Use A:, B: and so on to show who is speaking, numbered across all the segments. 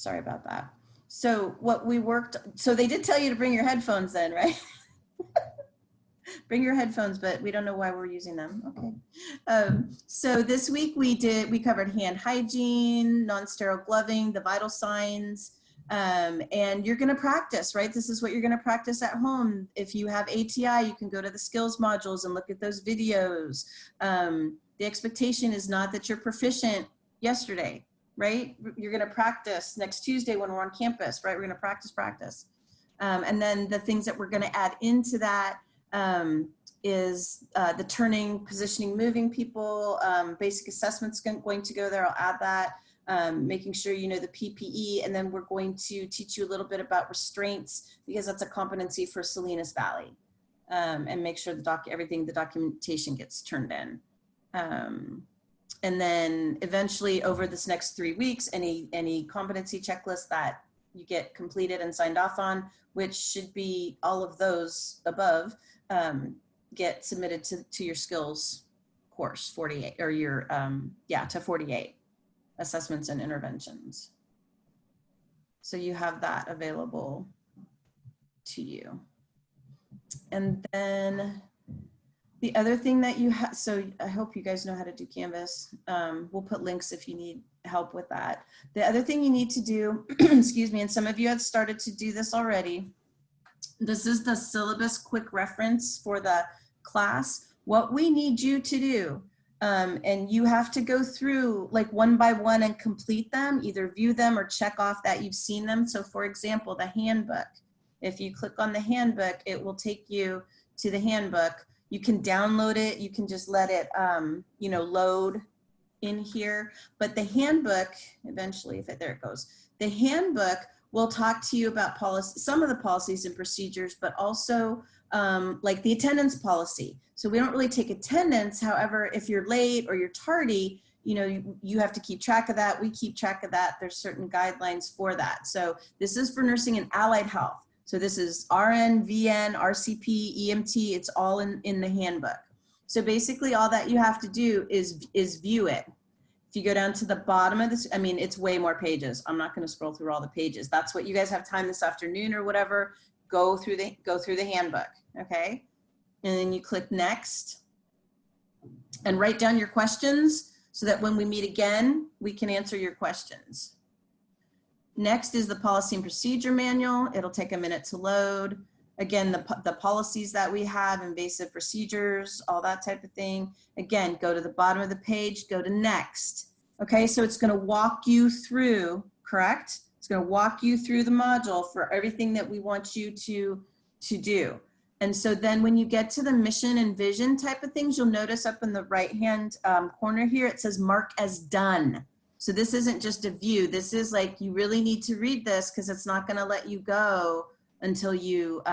A: Sorry about that. So what we worked, so they did tell you to bring your headphones then, right? Bring your headphones, but we don't know why we're using them. Okay. So this week we covered hand hygiene, non-sterile gloving, the vital signs, and you're going to practice, right? This is what you're going to practice at home. If you have ATI, you can go to the skills modules and look at those videos. The expectation is not that you're proficient yesterday, right? You're going to practice next Tuesday when we're on campus, right? We're going to practice. And then the things that we're going to add into that is the turning, positioning, moving people, basic assessments going to go there. I'll add that, making sure you know the PPE, and then we're going to teach you a little bit about restraints because that's a competency for Salinas Valley, and make sure the documentation gets turned in. And then eventually over this next 3 weeks, any competency checklist that you get completed and signed off on, which should be all of those above, get submitted to your skills course 48, or your, to 48 assessments and interventions. So you have that available to you. And then the other thing that you have, so I hope you guys know how to do Canvas. We'll put links if you need help with that. The other thing you need to do, excuse me, and some of you have started to do this already. This is the syllabus quick reference for the class. What we need you to do, and you have to go through like one by one and complete them, either view them or check off that you've seen them. So for example, the handbook, if you click on the handbook, it will take you to the handbook. You can download it. You can just let it, load in here. But the handbook, eventually, there it goes. The handbook will talk to you about some of the policies and procedures, but also like the attendance policy. So we don't really take attendance. However, if you're late or you're tardy, you have to keep track of that. We keep track of that. There's certain guidelines for that. So this is for nursing and allied health. So this is RN, VN, RCP, EMT, it's all in the handbook. So basically all that you have to do is view it. If you go down to the bottom of this, I mean, it's way more pages. I'm not going to scroll through all the pages. That's what you guys have time this afternoon or whatever. Go through the handbook, okay? And then you click next and write down your questions so that when we meet again, we can answer your questions. Next is the policy and procedure manual. It'll take a minute to load. Again, the policies that we have, invasive procedures, all that type of thing. Again, go to the bottom of the page, go to next. Okay, so it's going to walk you through, correct? It's going to walk you through the module for everything that we want you to do. And so then when you get to the mission and vision type of things, you'll notice up in the right-hand corner here, it says mark as done. So this isn't just a view. This is like, you really need to read this because it's not going to let you go until you've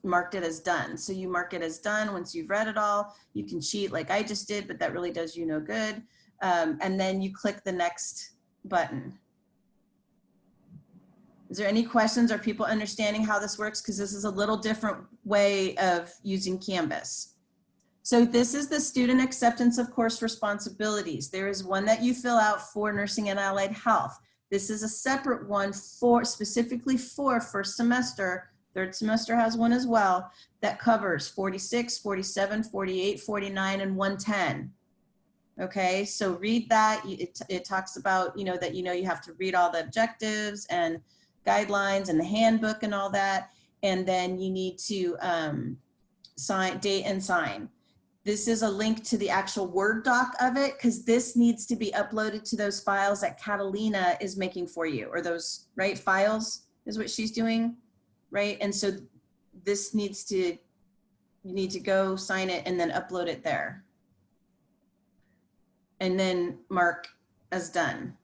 A: marked it as done. So you mark it as done. Once you've read it all, you can cheat like I just did, but that really does you no good. And then you click the next button. Is there any questions? Are people understanding how this works? Because this is a little different way of using Canvas. So this is the student acceptance of course responsibilities. There is one that you fill out for nursing and allied health. This is a separate one specifically for first semester. Third semester has one as well that covers 46, 47, 48, 49, and 110. Okay, so read that. It talks about, that you have to read all the objectives and guidelines and the handbook and all that. And then you need to date and sign. This is a link to the actual Word doc of it because this needs to be uploaded to those files that Catalina is making for you, or those, right, files is what she's doing, right? And so this you need to go sign it and then upload it there. And then mark as done.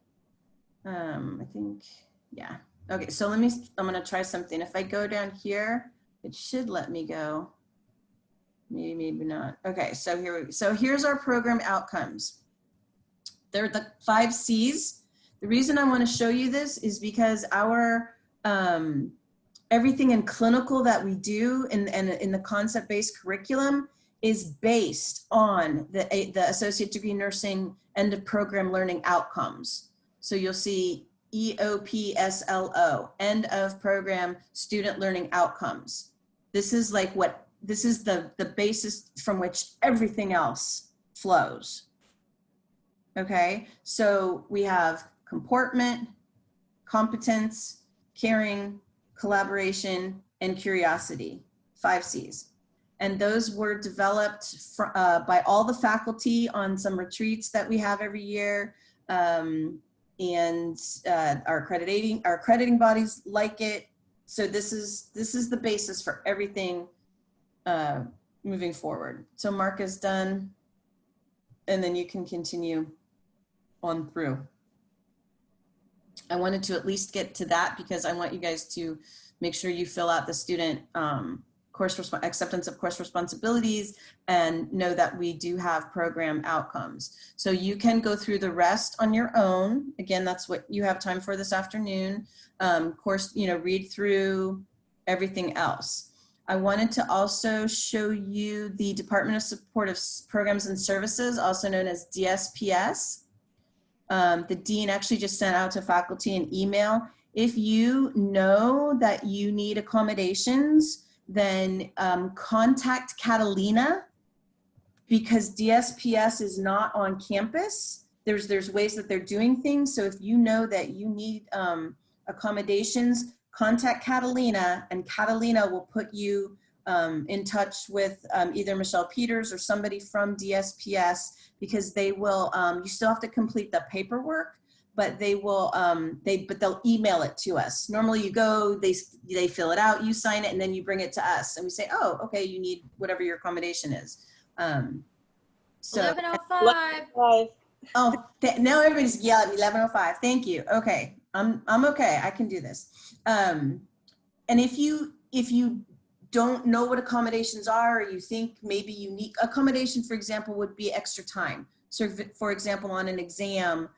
A: I think, yeah. Okay, so I'm gonna try something. If I go down here, it should let me go. Maybe not. Okay, so here's our program outcomes. They're the 5 C's. The reason I want to show you this is because our everything in clinical that we do in the concept-based curriculum is based on the associate degree nursing end of program learning outcomes. So you'll see EOPSLO, end of program student learning outcomes. This is like this is the basis from which everything else flows. Okay, so we have comportment, competence, caring, collaboration, and curiosity, 5 C's. And those were developed by all the faculty on some retreats that we have every year. And our accrediting bodies like it. So this is the basis for everything moving forward. So Mark is done, and then you can continue on through. I wanted to at least get to that because I want you guys to make sure you fill out the student acceptance of course responsibilities and know that we do have program outcomes. So you can go through the rest on your own. Again, that's what you have time for this afternoon. Read through everything else. I wanted to also show you the Department of Supportive Programs and Services, also known as DSPS. The dean actually just sent out to faculty an email. If you know that you need accommodations, then contact Catalina, because DSPS is not on campus. There's ways that they're doing things. So if you know that you need accommodations, contact Catalina, and Catalina will put you in touch with either Michelle Peters or somebody from DSPS, because they will, you still have to complete the paperwork, but they will, they'll email it to us. Normally you go, they fill it out, you sign it, and then you bring it to us, and we say, oh, okay, you need whatever your accommodation is. So
B: 11:05.
A: Oh, now everybody's yelling at me, 11:05. Thank you. Okay, I'm okay. I can do this. And if you don't know what accommodations are, or you think maybe you need accommodation, for example, would be extra time. So for example, on an exam,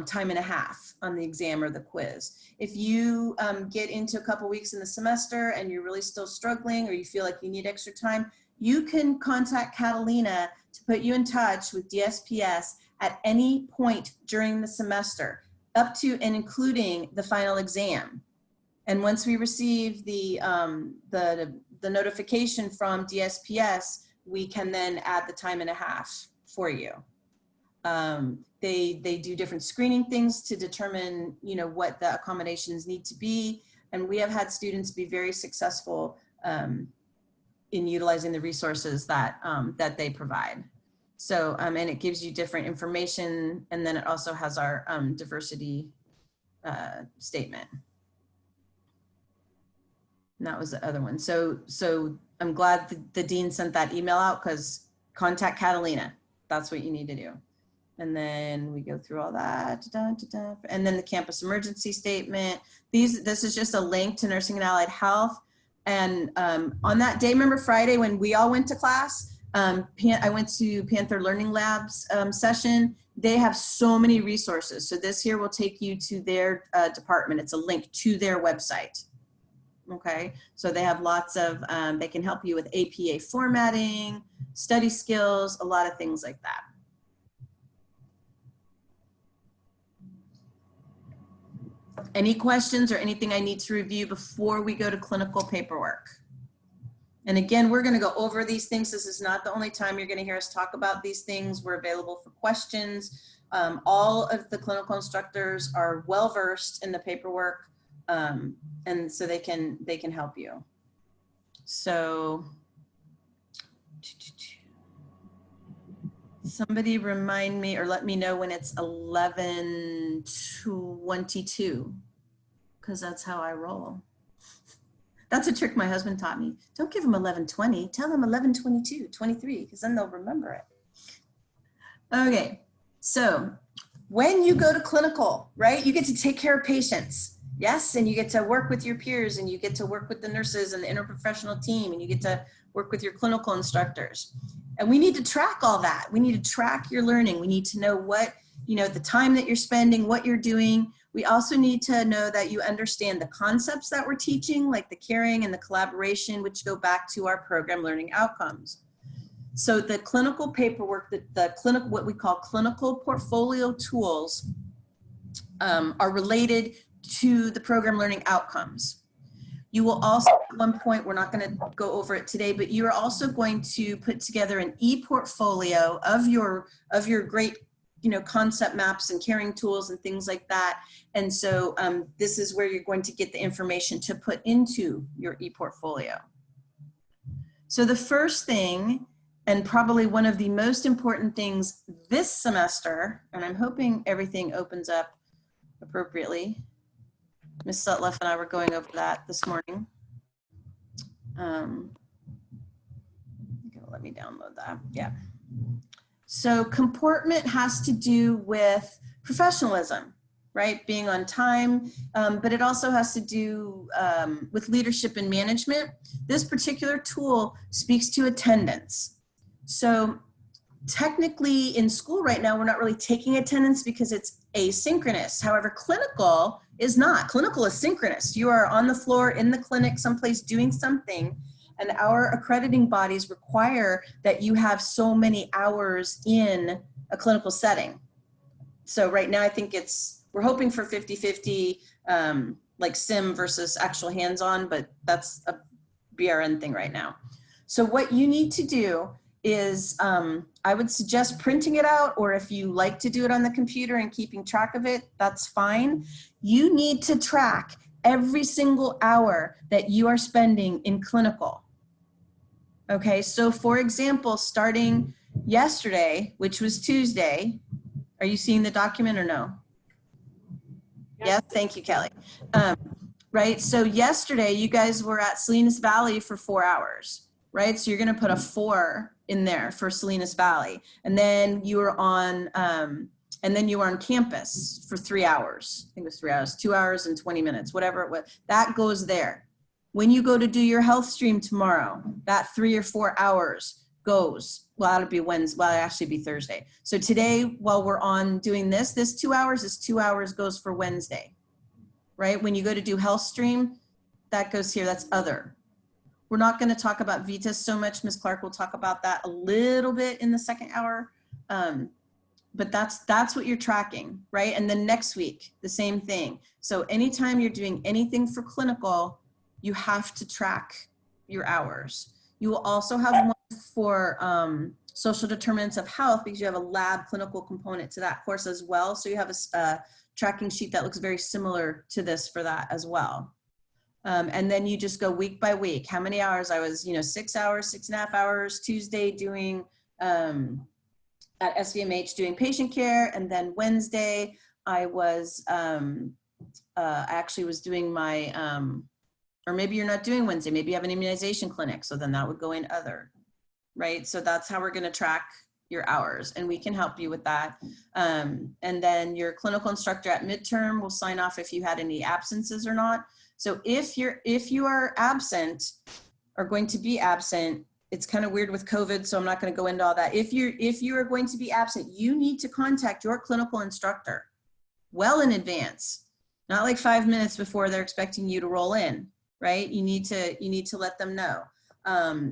A: time and a half on the exam or the quiz. If you get into a couple weeks in the semester and you're really still struggling, or you feel like you need extra time, you can contact Catalina to put you in touch with DSPS at any point during the semester, up to and including the final exam. And once we receive the notification from DSPS, we can then add the time and a half for you. They do different screening things to determine, what the accommodations need to be. And we have had students be very successful in utilizing the resources that they provide. So, and it gives you different information, and then it also has our diversity statement. And that was the other one. So I'm glad the dean sent that email out, because contact Catalina. That's what you need to do. And then we go through all that, and then the campus emergency statement. This is just a link to Nursing and Allied Health. And on that day, remember Friday when we all went to class, I went to Panther Learning Labs session. They have so many resources. So this here will take you to their department. It's a link to their website. Okay, so they have lots of, they can help you with APA formatting, study skills, a lot of things like that. Any questions or anything I need to review before we go to clinical paperwork? And again, we're going to go over these things. This is not the only time you're going to hear us talk about these things. We're available for questions. All of the clinical instructors are well-versed in the paperwork, and so they can help you. So somebody remind me or let me know when it's 11:22, because that's how I roll. That's a trick my husband taught me. Don't give them 11:20, tell them 11:22, 23, because then they'll remember it. Okay, so when you go to clinical, right, you get to take care of patients. Yes, and you get to work with your peers, and you get to work with the nurses and the interprofessional team, and you get to work with your clinical instructors. And we need to track all that. We need to track your learning. We need to know what, the time that you're spending, what you're doing. We also need to know that you understand the concepts that we're teaching, like the caring and the collaboration, which go back to our program learning outcomes. So the clinical paperwork, the clinical, what we call clinical portfolio tools, are related to the program learning outcomes. You will also, at one point, we're not going to go over it today, but you are also going to put together an e-portfolio of your great, concept maps and carrying tools and things like that. And so this is where you're going to get the information to put into your e-portfolio. So the first thing, and probably one of the most important things this semester, and I'm hoping everything opens up appropriately. Ms. Sutliff and I were going over that this morning. Let me download that. Yeah. So comportment has to do with professionalism, right? Being on time, but it also has to do with leadership and management. This particular tool speaks to attendance. So technically in school right now, we're not really taking attendance because it's asynchronous. However, clinical is not. Clinical is synchronous. You are on the floor in the clinic someplace doing something, and our accrediting bodies require that you have so many hours in a clinical setting. So right now I think we're hoping for 50-50, like sim versus actual hands-on, but that's a BRN thing right now. So what you need to do is I would suggest printing it out, or if you like to do it on the computer and keeping track of it, that's fine. You need to track every single hour that you are spending in clinical. Okay, so for example, starting yesterday, which was Tuesday, are you seeing the document or no? Yes, thank you, Kelly. Right, so yesterday you guys were at Salinas Valley for 4 hours. Right, so you're going to put a 4 in there for Salinas Valley, and then you were on, campus for 3 hours. I think it was 3 hours, 2 hours and 20 minutes, whatever it was. That goes there. When you go to do your health stream tomorrow, that 3 or 4 hours goes. Well, that'll be Wednesday. Well, it'll actually be Thursday. So today, while we're on doing this 2 hours is 2 hours goes for Wednesday. Right? When you go to do health stream, that goes here. That's other. We're not going to talk about VITAS so much. Ms. Clark will talk about that a little bit in the second hour. But that's what you're tracking, right? And then next week, the same thing. So anytime you're doing anything for clinical, you have to track your hours. You will also have one for social determinants of health, because you have a lab clinical component to that course as well. So you have a tracking sheet that looks very similar to this for that as well. And then you just go week by week. How many hours? I was, 6 hours, 6.5 hours, Tuesday doing, at SVMH doing patient care. And then Wednesday, I was, actually was doing my, or maybe you're not doing Wednesday, maybe you have an immunization clinic. So then that would go in other, right? So that's how we're going to track your hours, and we can help you with that. And then your clinical instructor at midterm will sign off if you had any absences or not. So if you are absent or going to be absent, it's kind of weird with COVID, so I'm not going to go into all that. If you are going to be absent, you need to contact your clinical instructor well in advance, not like 5 minutes before they're expecting you to roll in, right? You need to let them know.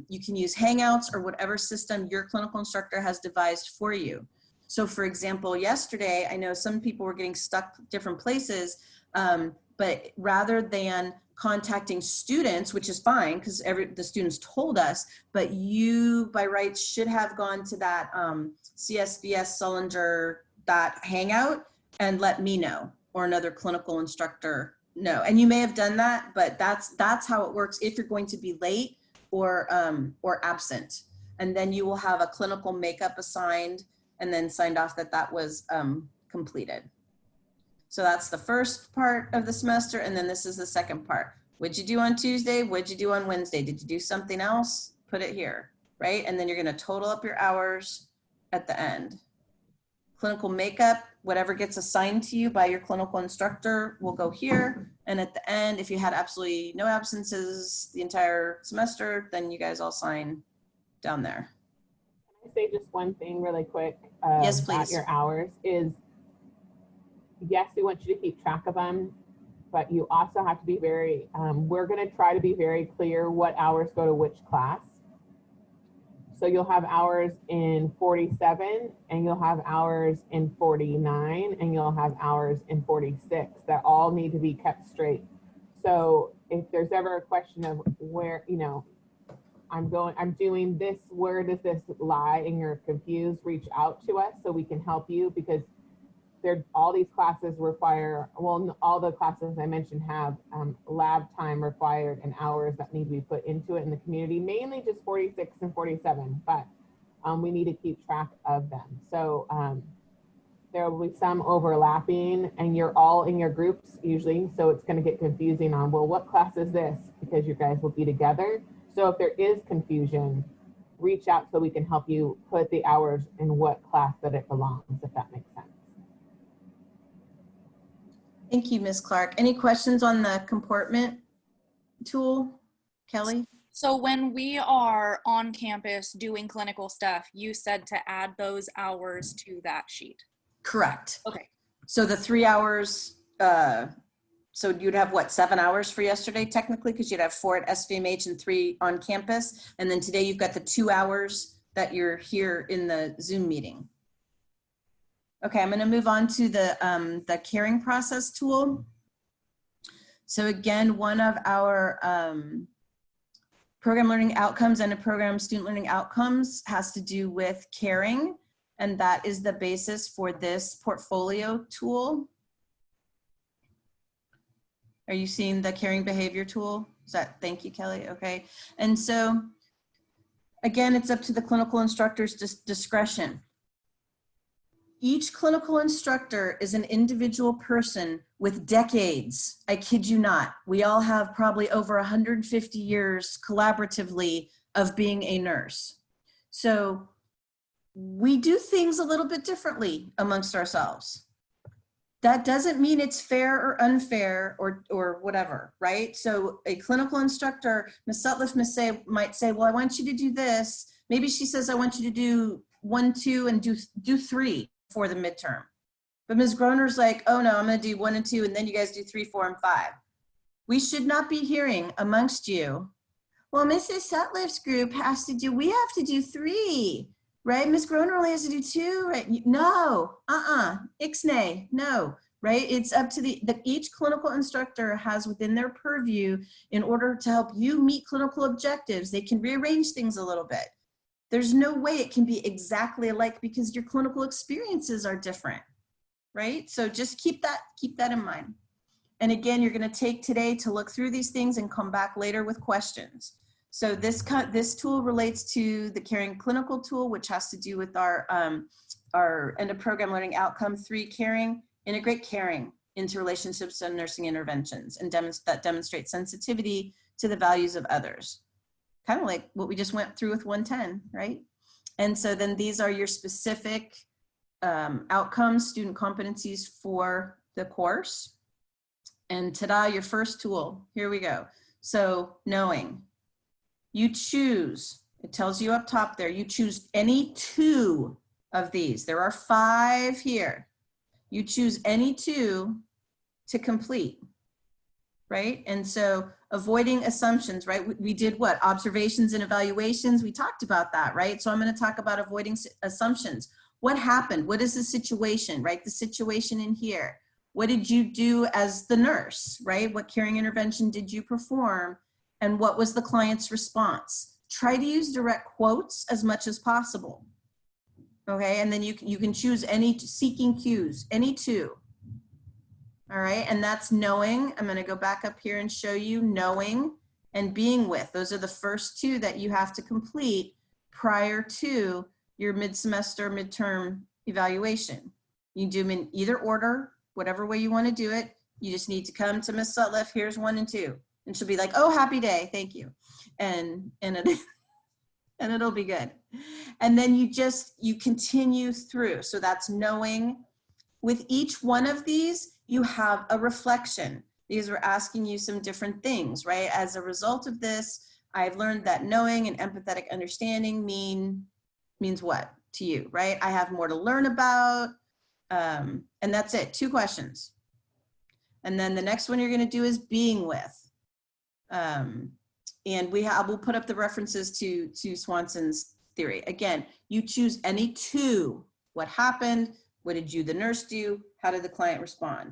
A: You can use Hangouts or whatever system your clinical instructor has devised for you. So for example, yesterday, I know some people were getting stuck different places, but rather than contacting students, which is fine because the students told us, but you by rights should have gone to that CSVS Sullinger Hangout and let me know, or another clinical instructor know. And you may have done that, but that's how it works if you're going to be late or absent. And then you will have a clinical makeup assigned and then signed off that was completed. So that's the first part of the semester, and then this is the second part. What'd you do on Tuesday? What'd you do on Wednesday? Did you do something else? Put it here, right? And then you're gonna total up your hours at the end. Clinical makeup, whatever gets assigned to you by your clinical instructor will go here. And at the end, if you had absolutely no absences the entire semester, then you guys all sign down there.
B: Can I say just one thing really quick?
A: Yes, please.
B: About your hours is, yes, we want you to keep track of them, but you also have to be very, we're going to try to be very clear what hours go to which class. So you'll have hours in 47, and you'll have hours in 49, and you'll have hours in 46 that all need to be kept straight. So if there's ever a question of where, you know, I'm doing this, where does this lie, and you're confused, reach out to us so we can help you, because all these classes require, well, all the classes I mentioned have lab time required and hours that need to be put into it in the community, mainly just 46 and 47, but we need to keep track of them. So there will be some overlapping, and you're all in your groups usually, so it's going to get confusing on, well, what class is this? Because you guys will be together. So if there is confusion, reach out so we can help you put the hours in what class that it belongs, if that makes sense.
A: Thank you, Ms. Clark. Any questions on the comportment tool, Kelly?
C: So when we are on campus doing clinical stuff, you said to add those hours to that sheet.
A: Correct.
C: Okay.
A: So the 3 hours, so you'd have what, 7 hours for yesterday technically, because you'd have 4 at SVMH and 3 on campus. And then today you've got the 2 hours that you're here in the Zoom meeting. Okay, I'm going to move on to the caring process tool. So again, one of our program learning outcomes and a program student learning outcomes has to do with caring, and that is the basis for this portfolio tool. Are you seeing the caring behavior tool? Is that, thank you, Kelly. Okay, and so again, it's up to the clinical instructor's discretion. Each clinical instructor is an individual person with decades. I kid you not. We all have probably over 150 years collaboratively of being a nurse. So we do things a little bit differently amongst ourselves. That doesn't mean it's fair or unfair or whatever, right? So a clinical instructor, Ms. Sutliff might say, well, I want you to do this. Maybe she says, I want you to do 1, 2, and do 3 for the midterm. But Ms. Groner's like, oh no, I'm gonna do 1 and 2, and then you guys do 3, 4, and 5. We should not be hearing amongst you, well, Mrs. Sutliff's group has to do, we have to do 3, right? Ms. Groner only has to do 2, right? No, ixnay, no, right? It's up to each clinical instructor has within their purview in order to help you meet clinical objectives. They can rearrange things a little bit. There's no way it can be exactly alike because your clinical experiences are different, right? So just keep that in mind. And again, you're going to take today to look through these things and come back later with questions. So this tool relates to the caring clinical tool, which has to do with our end of program learning outcome 3 caring, integrate caring into relationships and nursing interventions, and that demonstrate sensitivity to the values of others. Kind of like what we just went through with 110, right? And so then these are your specific outcomes, student competencies for the course. And ta-da, your first tool, here we go. So knowing, you choose, it tells you up top there, you choose any 2 of these. There are 5 here. You choose any 2 to complete, right? And so avoiding assumptions, right? We did what? Observations and evaluations. We talked about that, right? So I'm going to talk about avoiding assumptions. What happened? What is the situation, right? The situation in here. What did you do as the nurse, right? What caring intervention did you perform? And what was the client's response? Try to use direct quotes as much as possible. Okay, and then you can choose any seeking cues, any 2. All right, and that's knowing. I'm going to go back up here and show you knowing and being with. Those are the first 2 that you have to complete prior to your mid-semester, midterm evaluation. You do them in either order, whatever way you want to do it. You just need to come to Ms. Sutliff, here's 1 and 2. And she'll be like, oh, happy day, thank you. And it'll be good. And then you continue through. So that's knowing. With each one of these, you have a reflection. These are asking you some different things, right? As a result of this, I've learned that knowing and empathetic understanding means what to you, right? I have more to learn about, and that's it, 2 questions. And then the next one you're gonna do is being with. And we'll put up the references to Swanson's theory. Again, you choose any two. What happened? What did you, the nurse, do? How did the client respond?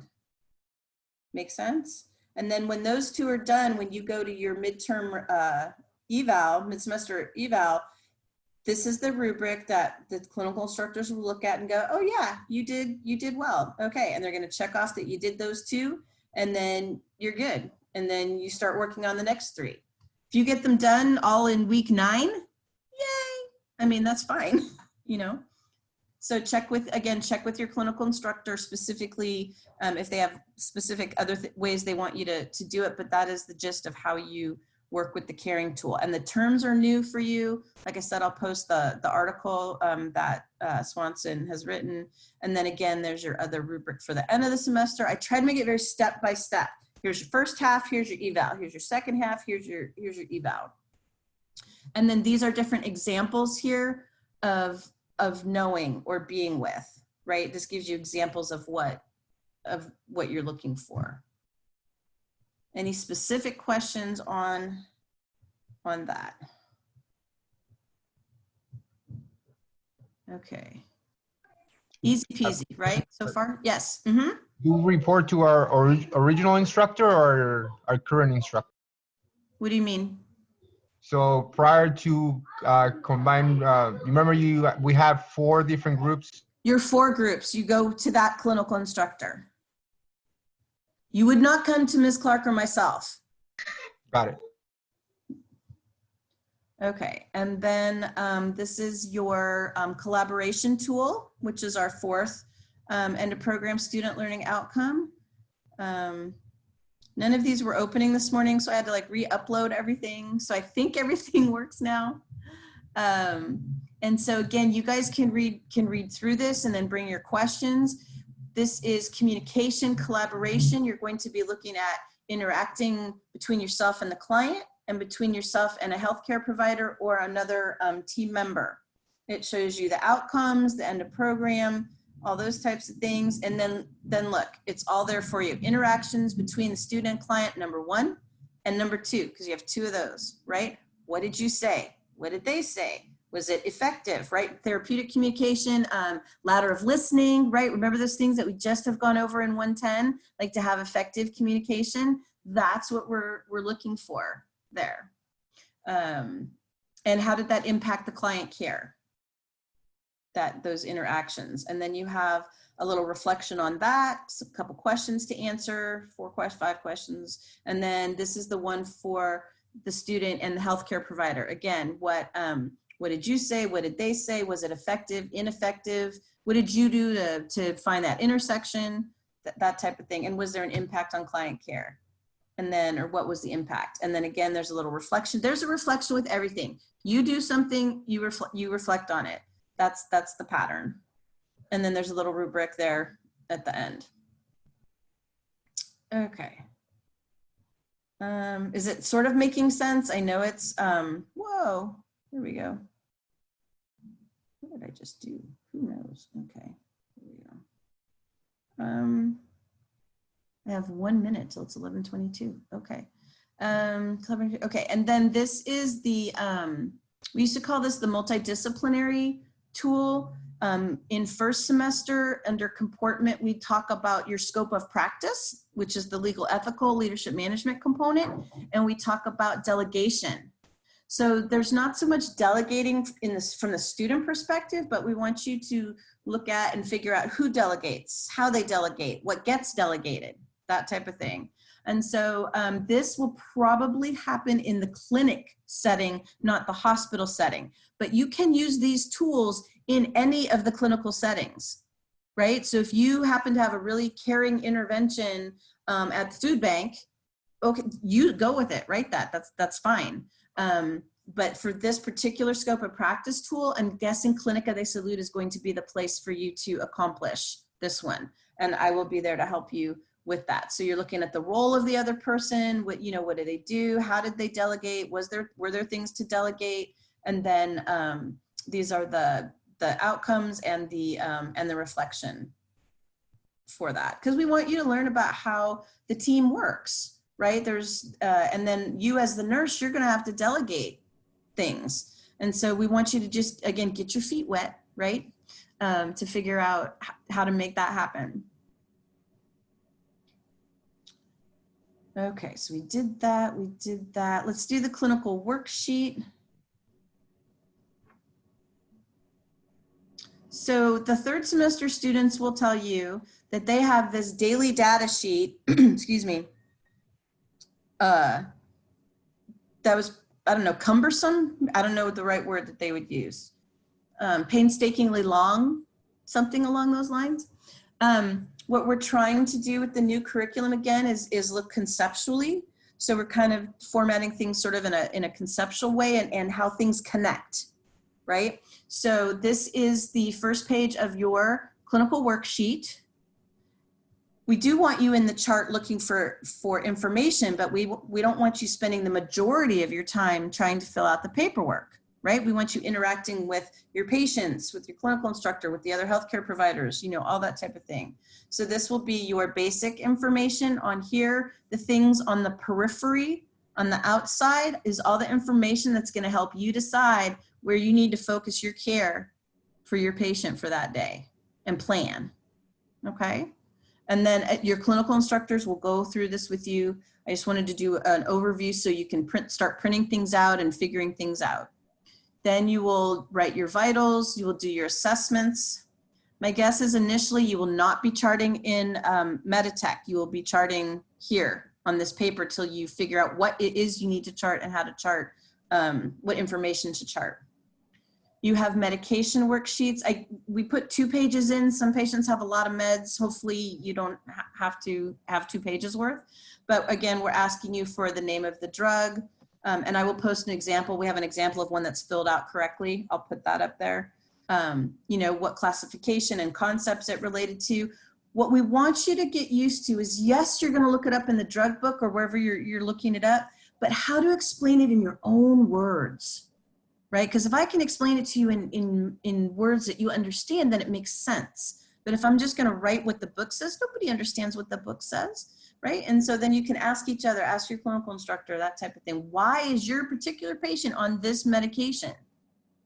A: Make sense? And then when those two are done, when you go to your midterm eval, mid-semester eval, this is the rubric that the clinical instructors will look at and go, oh yeah, you did well. Okay, and they're gonna check off that you did those two, and then you're good. And then you start working on the next three. If you get them done all in week 9, yay. I mean, that's fine, you know? So check with your clinical instructor specifically if they have specific other ways they want you to do it, but that is the gist of how you work with the caring tool. And the terms are new for you. Like I said, I'll post the article that Swanson has written. And then again, there's your other rubric for the end of the semester. I try to make it very step by step. Here's your first half, here's your eval. Here's your second half, here's your eval. And then these are different examples here of knowing or being with, right? This gives you examples of what you're looking for. Any specific questions on that? Okay. Easy peasy, right? So far? Yes. Mm-hmm.
D: You report to our original instructor or our current instructor?
A: What do you mean?
D: So prior to combine, remember we have 4 different groups?
A: Your 4 groups, you go to that clinical instructor. You would not come to Ms. Clark or myself.
D: Got it.
A: Okay, and then this is your collaboration tool, which is our 4th end of program student learning outcome. None of these were opening this morning, so I had to like re-upload everything. So I think everything works now. And so again, you guys can read through this and then bring your questions. This is communication, collaboration. You're going to be looking at interacting between yourself and the client and between yourself and a healthcare provider or another team member. It shows you the outcomes, the end of program, all those types of things. And then look, it's all there for you. Interactions between the student and client, number 1, and number 2, because you have 2 of those, right? What did you say? What did they say? Was it effective, right? Therapeutic communication, ladder of listening, right? Remember those things that we just have gone over in 110, like to have effective communication? That's what we're looking for there. And how did that impact the client care? Those interactions. And then you have a little reflection on that, a couple questions to answer, 5 questions. And then this is the one for the student and the healthcare provider. Again, what did you say? What did they say? Was it effective, ineffective? What did you do to find that intersection? That type of thing. And was there an impact on client care? And then, or what was the impact? And then again, there's a little reflection. There's a reflection with everything. You do something, you reflect on it. That's the pattern. And then there's a little rubric there at the end. Okay. Is it sort of making sense? I know it's, whoa, here we go. What did I just do? Who knows? Okay, here we go. I have 1 minute till it's 11:22. Okay. Okay, and then this is the, we used to call this the multidisciplinary tool. In first semester under comportment, we talk about your scope of practice, which is the legal, ethical, leadership management component, and we talk about delegation. So there's not so much delegating in this from the student perspective, but we want you to look at and figure out who delegates, how they delegate, what gets delegated, that type of thing. And so this will probably happen in the clinic setting, not the hospital setting. But you can use these tools in any of the clinical settings, right? So if you happen to have a really caring intervention at the food bank, okay, you go with it, right? That's fine. But for this particular scope of practice tool, I'm guessing Clinica de Salud is going to be the place for you to accomplish this one. And I will be there to help you with that. So you're looking at the role of the other person, what do they do? How did they delegate? Were there things to delegate? And then these are the outcomes and the reflection for that. Because we want you to learn about how the team works, right? And then you as the nurse, you're gonna have to delegate things. And so we want you to just, again, get your feet wet, right? To figure out how to make that happen. Okay, so we did that. Let's do the clinical worksheet. So the third semester students will tell you that they have this daily data sheet, excuse me, that was, I don't know, cumbersome. I don't know the right word that they would use. Painstakingly long, something along those lines. What we're trying to do with the new curriculum again is look conceptually. So we're kind of formatting things sort of in a conceptual way and how things connect, right? So this is the first page of your clinical worksheet. We do want you in the chart looking for information, but we don't want you spending the majority of your time trying to fill out the paperwork, right? We want you interacting with your patients, with your clinical instructor, with the other healthcare providers, you know, all that type of thing. So this will be your basic information on here. The things on the periphery, on the outside, is all the information that's going to help you decide where you need to focus your care for your patient for that day and plan, okay? And then your clinical instructors will go through this with you. I just wanted to do an overview so you can start printing things out and figuring things out. Then you will write your vitals, you will do your assessments. My guess is initially you will not be charting in Meditech. You will be charting here on this paper till you figure out what it is you need to chart and how to chart, what information to chart. You have medication worksheets. We put 2 pages in. Some patients have a lot of meds. Hopefully you don't have to have 2 pages worth. But again, we're asking you for the name of the drug. And I will post an example. We have an example of one that's filled out correctly. I'll put that up there. You know, what classification and concepts it related to. What we want you to get used to is, yes, you're going to look it up in the drug book or wherever you're looking it up, but how to explain it in your own words. Right? Because if I can explain it to you in words that you understand, then it makes sense. But if I'm just going to write what the book says, nobody understands what the book says, right? And so then you can ask each other, ask your clinical instructor, that type of thing. Why is your particular patient on this medication,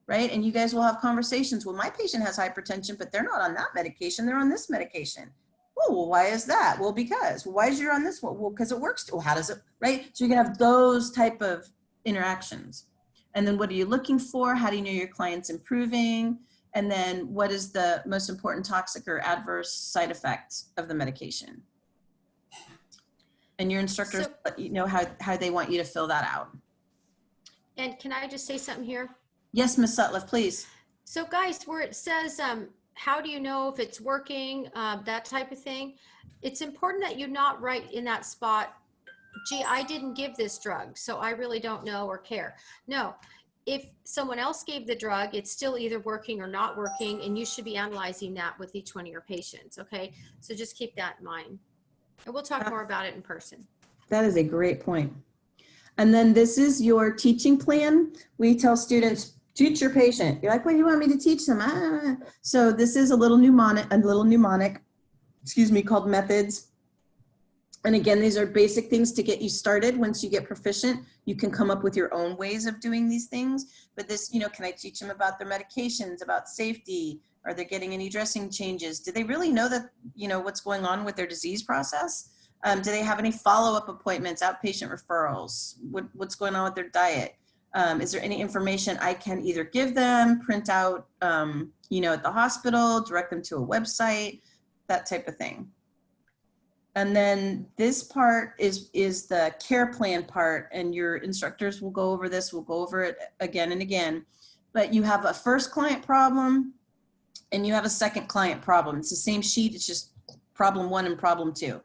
A: right? And you guys will have conversations. Well, my patient has hypertension, but they're not on that medication. They're on this medication. Oh, well, why is that? Well, because. Well, why is you're on this one? Well, because it works. Well, how does it, right? So you can have those type of interactions. And then what are you looking for? How do you know your client's improving? And then what is the most important toxic or adverse side effect of the medication? And your instructors let you know how they want you to fill that out.
E: And can I just say something here?
A: Yes, Ms. Sutliff, please.
E: So guys, where it says, how do you know if it's working, that type of thing, it's important that you not write in that spot, gee, I didn't give this drug, so I really don't know or care. No, if someone else gave the drug, it's still either working or not working, and you should be analyzing that with each one of your patients, okay? So just keep that in mind. And we'll talk more about it in person.
A: That is a great point. And then this is your teaching plan. We tell students, teach your patient. You're like, what do you want me to teach them? So this is a little mnemonic, excuse me, called methods. And again, these are basic things to get you started. Once you get proficient, you can come up with your own ways of doing these things. But this, you know, can I teach them about their medications, about safety? Are they getting any dressing changes? Do they really know that, you know, what's going on with their disease process? Do they have any follow-up appointments, outpatient referrals? What's going on with their diet? Is there any information I can either give them, print out, you know, at the hospital, direct them to a website, that type of thing. And then this part is the care plan part, and your instructors will go over this. We'll go over it again and again. But you have a first client problem and you have a second client problem. It's the same sheet. It's just problem 1 and problem 2.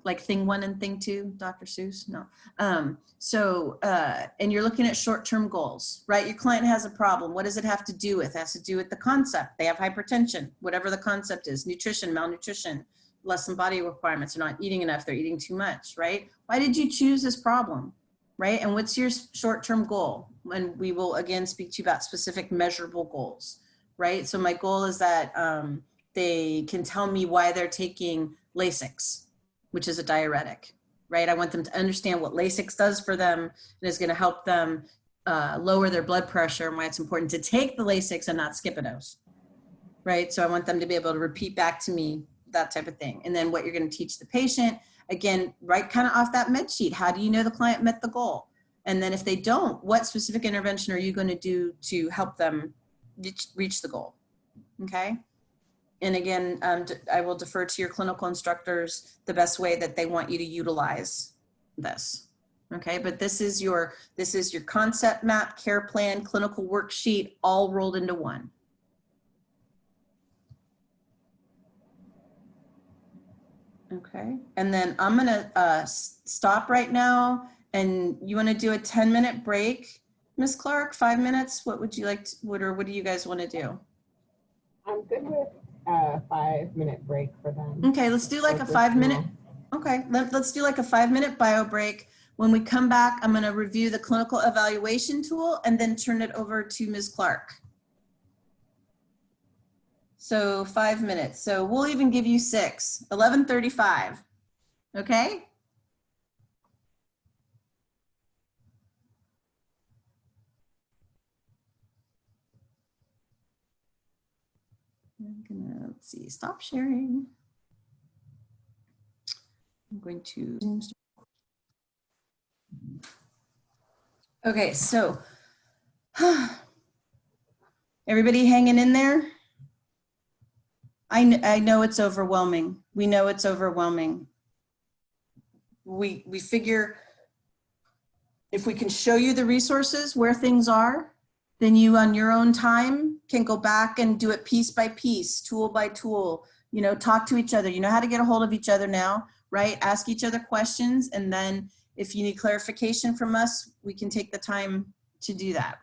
A: Like thing 1 and thing 2, Dr. Seuss, no. And you're looking at short-term goals, right? Your client has a problem. What does it have to do with? It has to do with the concept. They have hypertension, whatever the concept is, nutrition, malnutrition, less than body requirements, they're not eating enough, they're eating too much, right? Why did you choose this problem, right? And what's your short-term goal? And we will again speak to you about specific measurable goals, right? So my goal is that they can tell me why they're taking Lasix, which is a diuretic, right? I want them to understand what Lasix does for them and is gonna help them lower their blood pressure and why it's important to take the Lasix and not skip a dose, right? So I want them to be able to repeat back to me that type of thing. And then what you're going to teach the patient, again, right kind of off that med sheet. How do you know the client met the goal? And then if they don't, what specific intervention are you going to do to help them reach the goal? Okay. And again, I will defer to your clinical instructors the best way that they want you to utilize this. Okay, but this is your concept map, care plan, clinical worksheet, all rolled into one. Okay, and then I'm gonna stop right now, and you want to do a 10-minute break, Ms. Clark? 5 minutes? What would you like to, what do you guys want to do?
B: I'm good with a 5-minute break for them.
A: Okay, let's do like a 5-minute. Okay, let's do like a 5-minute bio break. When we come back, I'm going to review the clinical evaluation tool and then turn it over to Ms. Clark. So 5 minutes. So we'll even give you 6, 11:35. Okay? I'm gonna, let's see, stop sharing. I'm going to. Okay, so everybody hanging in there? I know it's overwhelming. We know it's overwhelming. We figure if we can show you the resources where things are, then you on your own time can go back and do it piece by piece, tool by tool, you know, talk to each other. You know how to get a hold of each other now, right? Ask each other questions, and then if you need clarification from us, we can take the time to do that.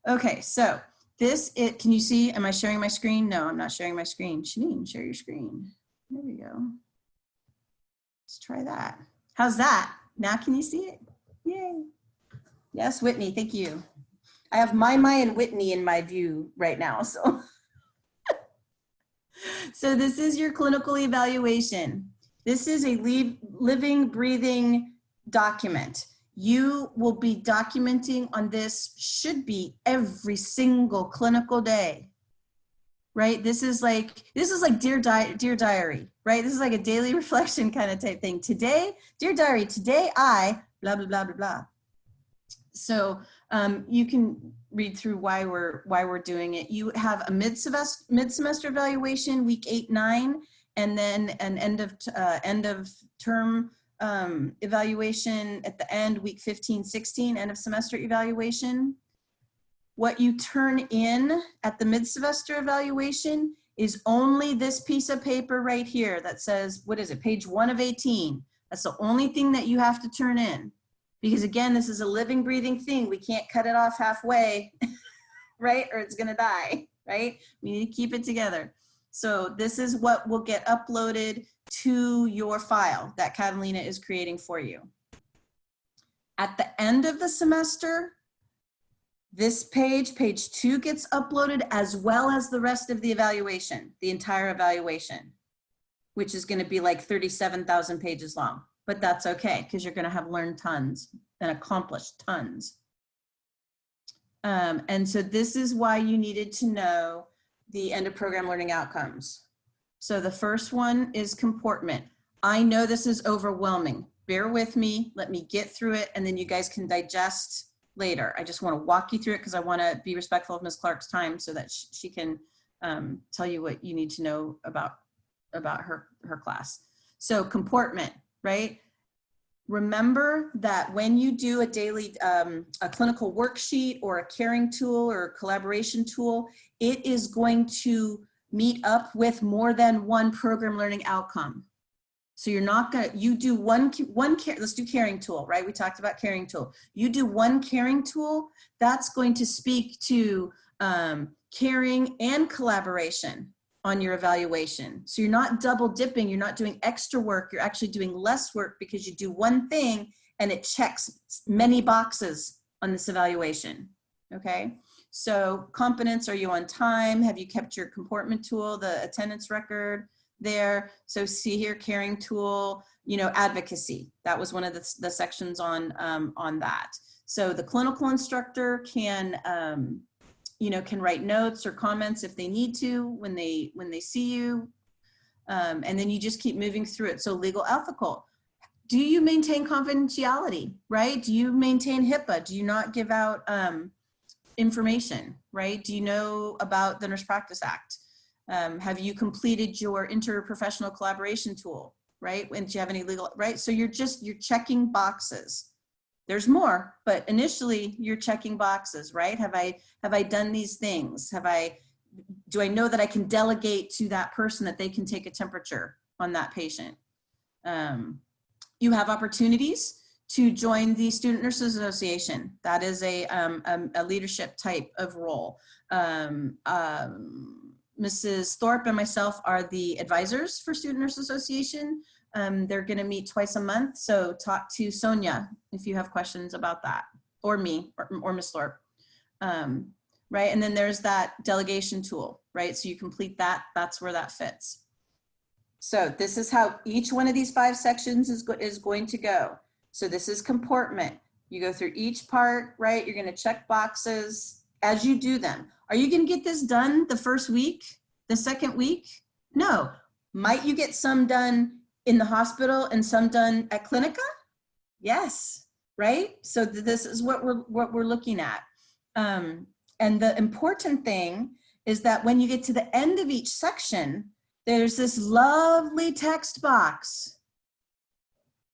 A: Okay, so can you see, am I sharing my screen? No, I'm not sharing my screen. Shanine, share your screen. There we go. Let's try that. How's that? Now can you see it? Yay. Yes, Whitney, thank you. I have my and Whitney in my view right now, so. So this is your clinical evaluation. This is a living, breathing document. You will be documenting on this, should be every single clinical day, right? This is like dear diary, right? This is like a daily reflection kind of type thing. Today, dear diary, today I, blah, blah, blah, blah, blah. So you can read through why we're doing it. You have a mid-semester evaluation, week 8, 9, and then an end of term evaluation at the end, week 15, 16, end of semester evaluation. What you turn in at the mid-semester evaluation is only this piece of paper right here that says, what is it, page 1 of 18. That's the only thing that you have to turn in. Because again, this is a living, breathing thing. We can't cut it off halfway, right? Or it's gonna die, right? We need to keep it together. So this is what will get uploaded to your file that Catalina is creating for you. At the end of the semester, this page 2, gets uploaded as well as the rest of the evaluation, the entire evaluation, which is gonna be like 37,000 pages long. But that's okay, because you're gonna have learned tons and accomplished tons. And so this is why you needed to know the end of program learning outcomes. So the first one is comportment. I know this is overwhelming. Bear with me, let me get through it, and then you guys can digest later. I just wanna walk you through it because I wanna be respectful of Ms. Clark's time so that she can tell you what you need to know about her class. So comportment, right? Remember that when you do a daily, a clinical worksheet or a caring tool or a collaboration tool, it is going to meet up with more than one program learning outcome. So you're not gonna, you do one let's do caring tool, right? We talked about caring tool. You do one caring tool, that's going to speak to caring and collaboration on your evaluation. So you're not double dipping, you're not doing extra work, you're actually doing less work because you do one thing and it checks many boxes on this evaluation, okay? So competence, are you on time? Have you kept your comportment tool, the attendance record there? So see here, caring tool, you know, advocacy. That was one of the sections on that. So the clinical instructor can, can write notes or comments if they need to when they see you. And then you just keep moving through it. So legal, ethical. Do you maintain confidentiality, right? Do you maintain HIPAA? Do you not give out information, right? Do you know about the Nurse Practice Act? Have you completed your interprofessional collaboration tool, right? And do you have any legal, right? So you're checking boxes. There's more, but initially you're checking boxes, right? Have I done these things? Do I know that I can delegate to that person that they can take a temperature on that patient? You have opportunities to join the Student Nurses Association. That is a leadership type of role. Mrs. Thorpe and myself are the advisors for Student Nurses Association. They're gonna meet twice a month, so talk to Sonia if you have questions about that, or me, or Ms. Thorpe. Right, and then there's that delegation tool, right? So you complete that, that's where that fits. So this is how each one of these 5 sections is going to go. So this is comportment. You go through each part, right? You're gonna check boxes as you do them. Are you gonna get this done the first week, the second week? No. Might you get some done in the hospital and some done at Clinica? Yes, right? So this is what we're looking at. And the important thing is that when you get to the end of each section, there's this lovely text box.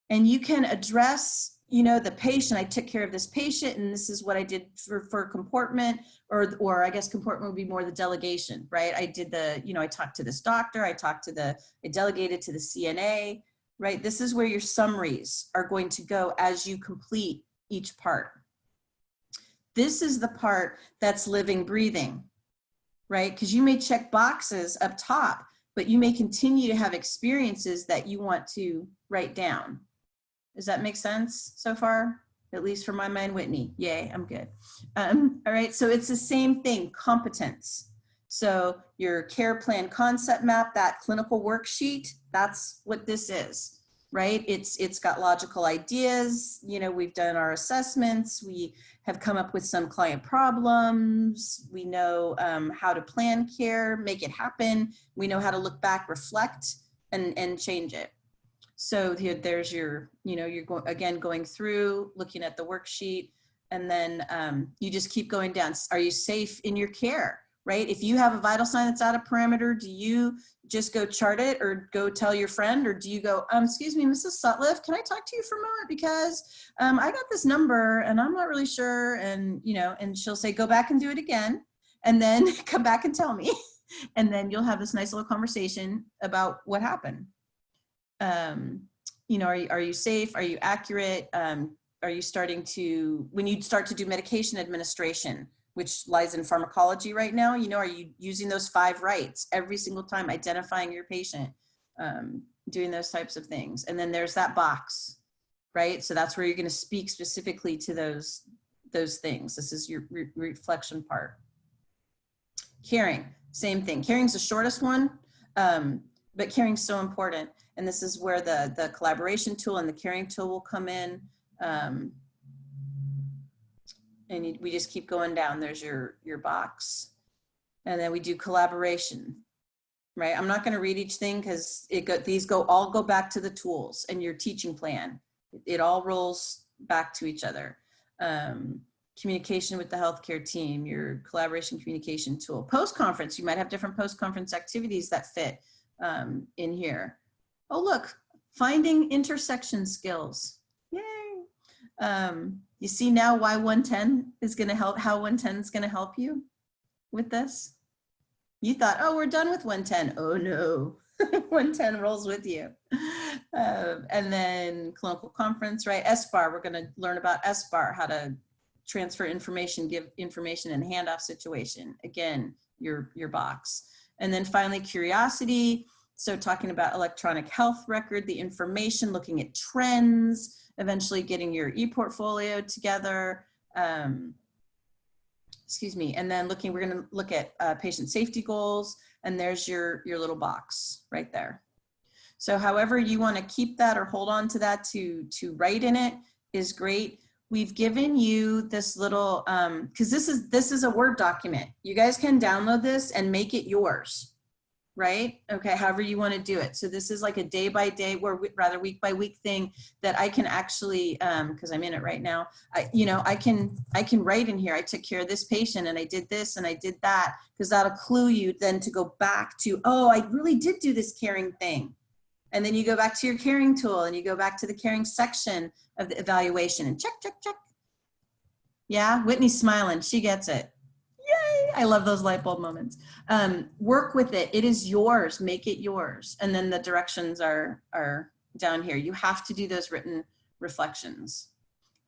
A: And you can address, the patient. I took care of this patient and this is what I did for comportment, or I guess comportment would be more the delegation, right? I did I talked to this doctor, I delegated to the CNA, right? This is where your summaries are going to go as you complete each part. This is the part that's living, breathing, right? Because you may check boxes up top, but you may continue to have experiences that you want to write down. Does that make sense so far? At least for my mind, Whitney. Yay, I'm good. All right, so it's the same thing, competence. So your care plan concept map, that clinical worksheet, that's what this is, right? It's got logical ideas. We've done our assessments. We have come up with some client problems. We know how to plan care, make it happen. We know how to look back, reflect, and change it. So here, there's your, you're going through, looking at the worksheet, and then you just keep going down. Are you safe in your care, right? If you have a vital sign that's out of parameter, do you just go chart it or go tell your friend, or do you go, excuse me, Mrs. Sutliff, can I talk to you for a moment? Because I got this number and I'm not really sure. And, and she'll say, go back and do it again, and then come back and tell me. And then you'll have this nice little conversation about what happened. Are you safe? Are you accurate? Are you starting to, when you start to do medication administration, which lies in pharmacology right now, are you using those 5 rights every single time, identifying your patient, doing those types of things? And then there's that box, right? So that's where you're going to speak specifically to those things. This is your reflection part. Caring, same thing. Caring's the shortest one, but caring's so important. And this is where the collaboration tool and the caring tool will come in. And we just keep going down. There's your box. And then we do collaboration, right? I'm not going to read each thing because these all go back to the tools and your teaching plan. It all rolls back to each other. Communication with the healthcare team, your collaboration communication tool. Post-conference, you might have different post-conference activities that fit in here. Oh, look, finding intersection skills. Yay. You see now why 110 is going to help, how 110 is going to help you with this. You thought, oh, we're done with 110. Oh no, 110 rolls with you. And then clinical conference, right? SBAR, we're going to learn about SBAR, how to transfer information, give information in a handoff situation. Again, your box. And then finally, curiosity. So talking about electronic health record, the information, looking at trends, eventually getting your e-portfolio together. Excuse me. And then we're going to look at patient safety goals, and there's your little box right there. So however you want to keep that or hold on to that to write in it is great. we've given you this little, because this is a Word document. You guys can download this and make it yours, right? Okay, however you want to do it. So this is like a day by day, or rather week by week thing that I can actually, because I'm in it right now, I can write in here, I took care of this patient and I did this and I did that, because that'll clue you then to go back to, oh, I really did do this caring thing. And then you go back to your caring tool and you go back to the caring section of the evaluation and check, check, check. Yeah, Whitney's smiling, she gets it. Yay, I love those light bulb moments. Work with it, it is yours, make it yours. And then the directions are down here. You have to do those written reflections.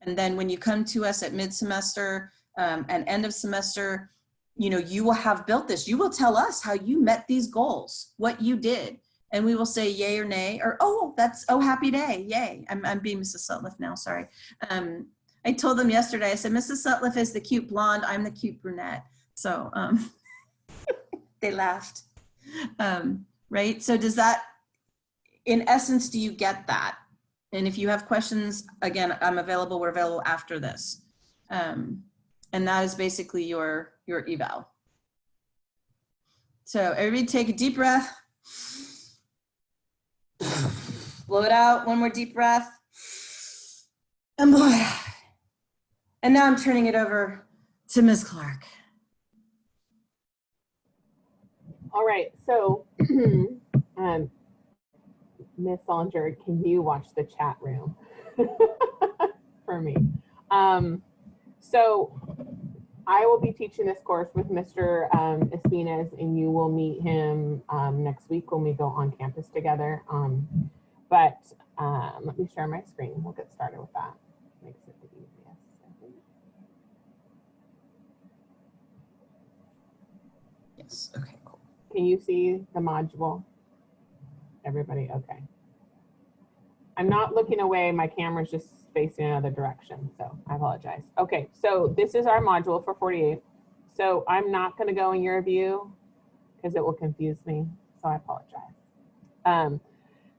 A: And then when you come to us at mid-semester and end of semester, you will have built this. You will tell us how you met these goals, what you did. And we will say yay or nay, or, oh, happy day, yay. I'm being Mrs. Sutliff now, sorry. I told them yesterday, I said, Mrs. Sutliff is the cute blonde, I'm the cute brunette. So they laughed, right? So does that, in essence, do you get that? And if you have questions, again, I'm available, we're available after this. And that is basically your eval. So everybody take a deep breath. Blow it out, one more deep breath. And blow it out. And now I'm turning it over to Ms. Clark.
B: All right, so Ms. Solinger, can you watch the chat room for me? So I will be teaching this course with Mr. Espinas, and you will meet him next week when we go on campus together. But let me share my screen. We'll get started with that. Makes it the easiest, I think.
A: Yes, okay, cool.
B: Can you see the module? Everybody, okay. I'm not looking away. My camera's just facing another direction, so I apologize. Okay, so this is our module for 48. So I'm not going to go in your view because it will confuse me, so I apologize.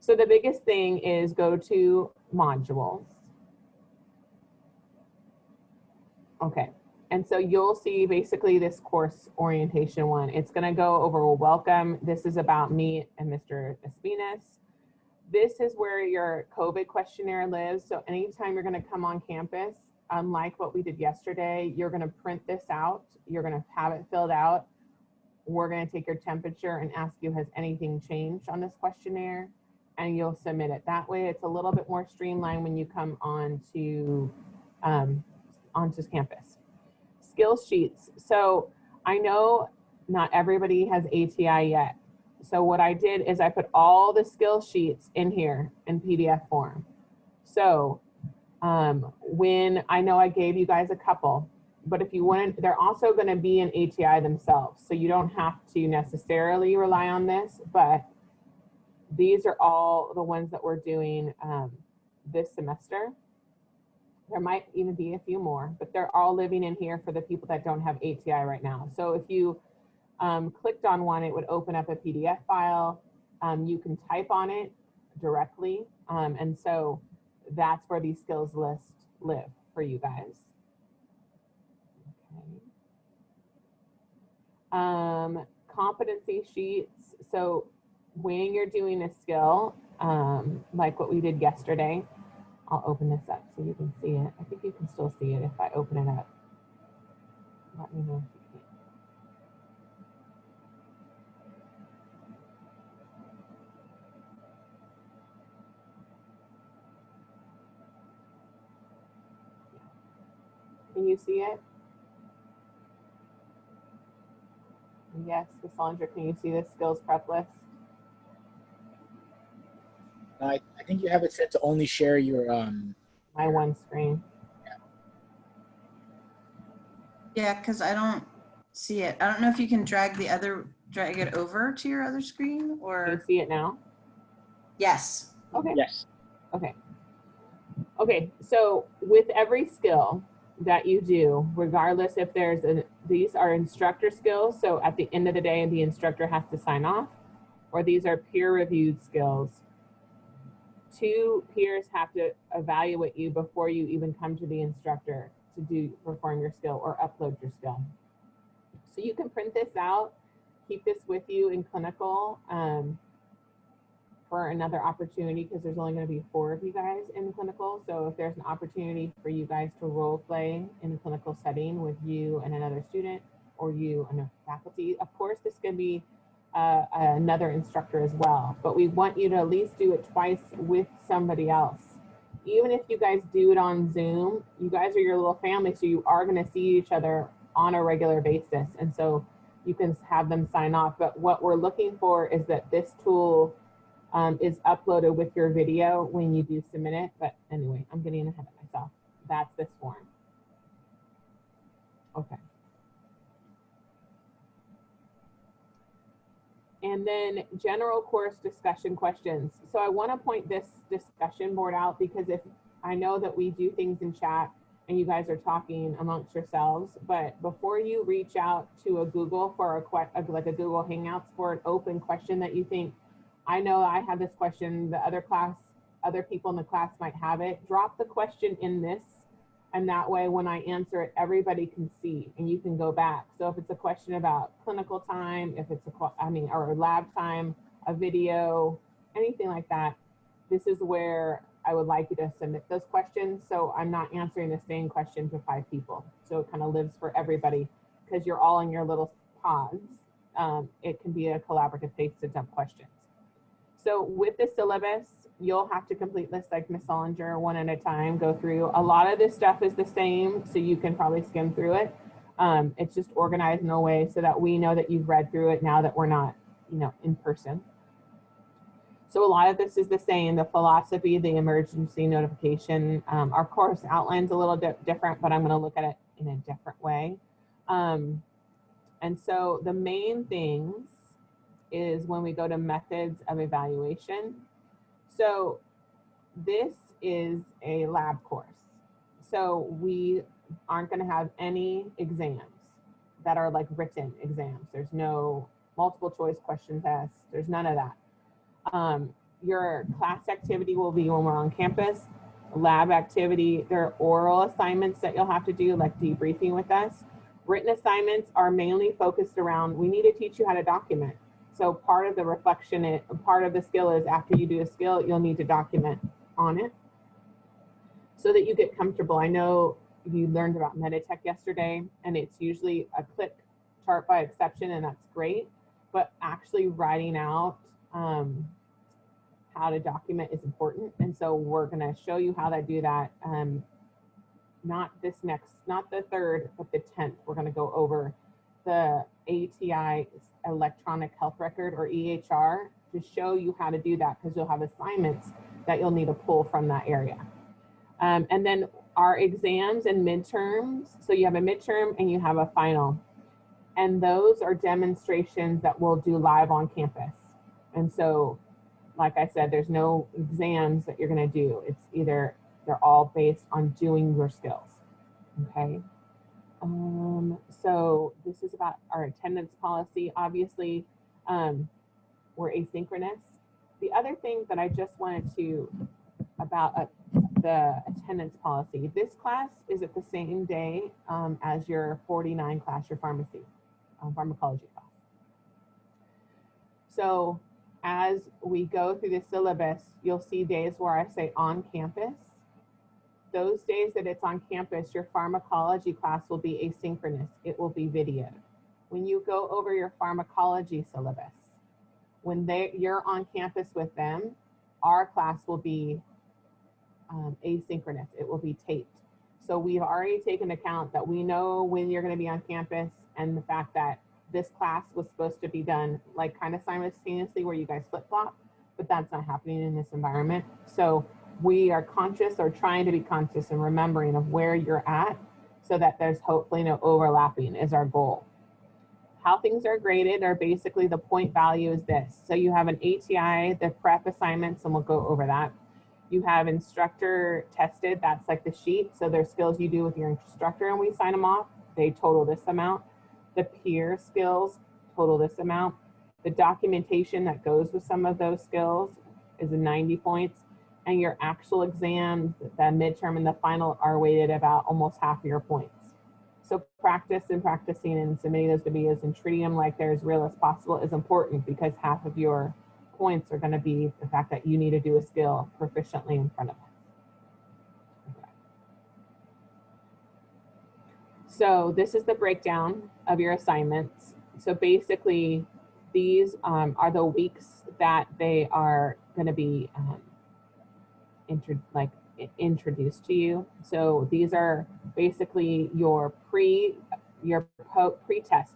B: So the biggest thing is go to modules. Okay, and so you'll see basically this course orientation one. It's going to go over welcome. This is about me and Mr. Espinas. This is where your COVID questionnaire lives. So anytime you're going to come on campus, unlike what we did yesterday, you're going to print this out. You're going to have it filled out. We're going to take your temperature and ask you, has anything changed on this questionnaire? And you'll submit it. That way it's a little bit more streamlined when you come onto campus. Skills sheets. So I know not everybody has ATI yet. So what I did is I put all the skill sheets in here in PDF form. So when I know I gave you guys a couple, but if you want, they're also going to be in ATI themselves. So you don't have to necessarily rely on this, but these are all the ones that we're doing this semester. There might even be a few more, but they're all living in here for the people that don't have ATI right now. So if you clicked on one, it would open up a PDF file. You can type on it directly. And so that's where these skills lists live for you guys. Okay. Competency sheets. So when you're doing a skill, like what we did yesterday, I'll open this up so you can see it. I think you can still see it if I open it up. Let me know if you can. Can you see it? Yes, Ms. Solinger, can you see the skills prep list?
F: I think you have it set to only share your
B: My one screen.
A: Yeah, because I don't see it. I don't know if you can drag it over to your other screen
B: Can you
A: or,
B: see it now?
A: yes.
B: Okay.
F: yes.
B: Okay. Okay, so with every skill that you do, regardless if these are instructor skills, so at the end of the day, the instructor has to sign off, or these are peer-reviewed skills. 2 peers have to evaluate you before you even come to the instructor to perform your skill or upload your skill. So you can print this out, keep this with you in clinical for another opportunity, because there's only going to be 4 of you guys in clinical. So if there's an opportunity for you guys to role play in a clinical setting with you and another student, or you and a faculty, of course this can be another instructor as well, but we want you to at least do it twice with somebody else. Even if you guys do it on Zoom, you guys are your little family, so you are going to see each other on a regular basis, and so you can have them sign off. But what we're looking for is that this tool is uploaded with your video when you do submit it. But anyway, I'm getting ahead of myself. That's this form. Okay. And then general course discussion questions. So I want to point this discussion board out, because if I know that we do things in chat and you guys are talking amongst yourselves, but before you reach out to a Google for like a Google Hangouts for an open question that you think, I know I have this question, the other people in the class might have it, drop the question in this. And that way, when I answer it, everybody can see and you can go back. So if it's a question about clinical time, if it's or lab time, a video, anything like that, this is where I would like you to submit those questions. So I'm not answering the same question to 5 people. So it kind of lives for everybody, because you're all in your little pods. It can be a collaborative pace to dump questions. So with the syllabus, you'll have to complete this like Ms. Solinger, one at a time, go through. A lot of this stuff is the same, so you can probably skim through it. It's just organized in a way so that we know that you've read through it now that we're not, in person. So a lot of this is the same, the philosophy, the emergency notification. Our course outline's a little bit different, but I'm gonna look at it in a different way. And so the main things is when we go to methods of evaluation. So this is a lab course. So we aren't going to have any exams that are like written exams. There's no multiple choice question tests. There's none of that. Your class activity will be when we're on campus. Lab activity, there are oral assignments that you'll have to do, like debriefing with us. Written assignments are mainly focused around, we need to teach you how to document. So part of the reflection, part of the skill is after you do a skill, you'll need to document on it so that you get comfortable. I know you learned about Meditech yesterday, and it's usually a click chart by exception, and that's great. But actually writing out how to document is important. And so we're going to show you how to do that. Not the 3rd, but the 10th. We're going to go over the ATI electronic health record, or EHR, to show you how to do that, because you'll have assignments that you'll need to pull from that area. And then our exams and midterms. So you have a midterm and you have a final. And those are demonstrations that we'll do live on campus. And so, like I said, there's no exams that you're going to do. It's either, they're all based on doing your skills. Okay. So this is about our attendance policy. Obviously, we're asynchronous. The other thing that I just wanted to, about the attendance policy, this class is at the same day as your 49 class, your pharmacology class. So as we go through the syllabus, you'll see days where I say on campus. Those days that it's on campus, your pharmacology class will be asynchronous. It will be videoed. When you go over your pharmacology syllabus, when you're on campus with them, our class will be asynchronous. It will be taped. So we've already taken account that we know when you're going to be on campus, and the fact that this class was supposed to be done like kind of simultaneously where you guys flip-flop, but that's not happening in this environment. So we are conscious, or trying to be conscious and remembering of where you're at, so that there's hopefully no overlapping is our goal. How things are graded are basically, the point value is this. So you have an ATI, the prep assignments, and we'll go over that. You have instructor tested, that's like the sheet. So there's skills you do with your instructor and we sign them off. They total this amount. The peer skills total this amount. The documentation that goes with some of those skills is 90 points. and your actual exam, the midterm and the final are weighted about almost half of your points. So practice and practicing and submitting those videos and treating them like they're as real as possible is important, because half of your points are going to be the fact that you need to do a skill proficiently in front of us. Okay. So this is the breakdown of your assignments. So basically, these are the weeks that they are going to be introduced to you. So these are basically your pre-test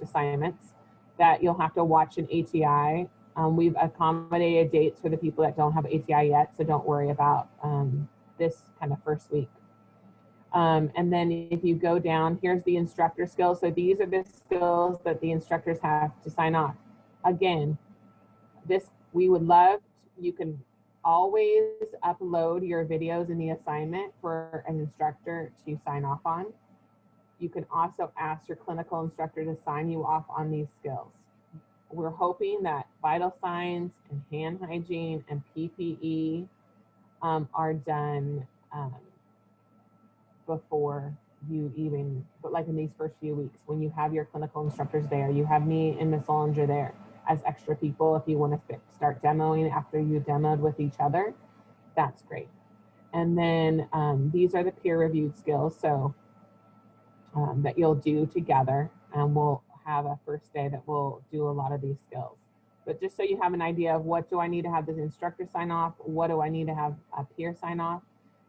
B: assignments that you'll have to watch in ATI. We've accommodated dates for the people that don't have ATI yet, so don't worry about this kind of first week. And then if you go down, here's the instructor skills. So these are the skills that the instructors have to sign off. Again, this we would love, you can always upload your videos in the assignment for an instructor to sign off on. You can also ask your clinical instructor to sign you off on these skills. We're hoping that vital signs and hand hygiene and PPE are done before you even, but like in these first few weeks, when you have your clinical instructors there, you have me and Ms. Ollinger there as extra people. If you want to start demoing after you demoed with each other, that's great. And then these are the peer-reviewed skills, so that you'll do together, and we'll have a first day that we'll do a lot of these skills. But just so you have an idea of what do I need to have the instructor sign off, what do I need to have a peer sign off,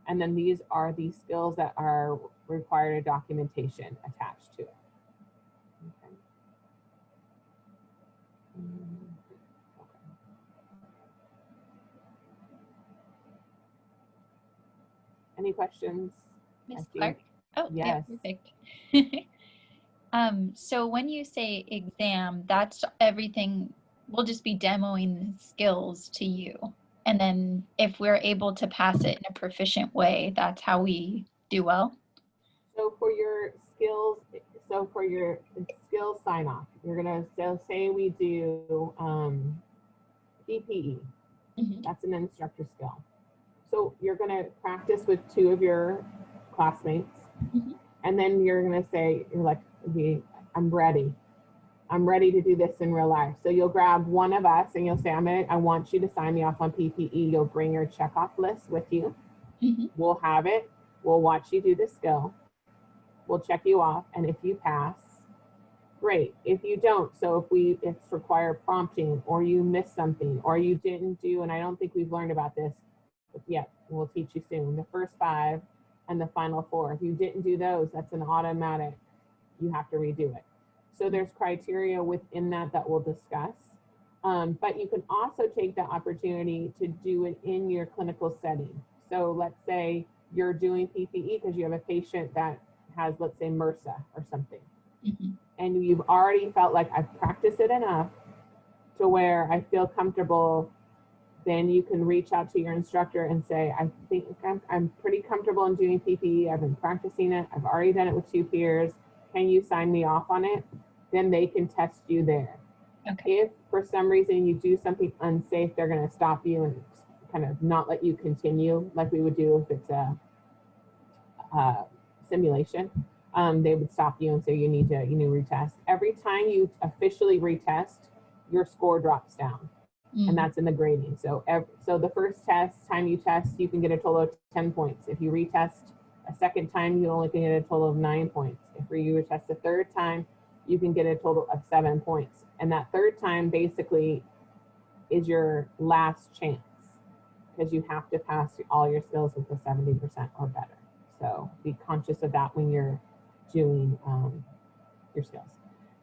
B: and then these are the skills that are required documentation attached to it. Okay. Any questions?
G: Ms.
B: I see.
G: Clark? Oh,
B: Yes.
G: yeah, perfect. So when you say exam, that's everything, we'll just be demoing the skills to you. And then if we're able to pass it in a proficient way, that's how we do well.
B: So for your skills, sign off, you're gonna, so say we do PPE, that's an instructor skill. So you're gonna practice with 2 of your classmates, and then you're gonna say, you're like, I'm ready to do this in real life. So you'll grab one of us and you'll say, I want you to sign me off on PPE. You'll bring your checkoff list with you. We'll have it. We'll watch you do the skill. We'll check you off. And if you pass, great. If you don't, so if it's required prompting, or you missed something, or you didn't do, and I don't think we've learned about this yet, we'll teach you soon, the first 5 and the final 4. If you didn't do those, that's an automatic, you have to redo it. So there's criteria within that we'll discuss. But you can also take the opportunity to do it in your clinical setting. So let's say you're doing PPE because you have a patient that has, let's say, MRSA or something. And you've already felt like I've practiced it enough to where I feel comfortable. Then you can reach out to your instructor and say, I think I'm pretty comfortable in doing PPE. I've been practicing it. I've already done it with 2 peers. Can you sign me off on it? Then they can test you there.
G: Okay.
B: If for some reason you do something unsafe, they're going to stop you and kind of not let you continue like we would do if it's a simulation. They would stop you and say you need to retest. Every time you officially retest, your score drops down. And that's in the grading. So the first time you test, you can get a total of 10 points. If you retest a second time, you only can get a total of 9 points. If you retest a third time, you can get a total of 7 points. And that third time basically is your last chance, because you have to pass all your skills with a 70% or better. So be conscious of that when you're doing your skills.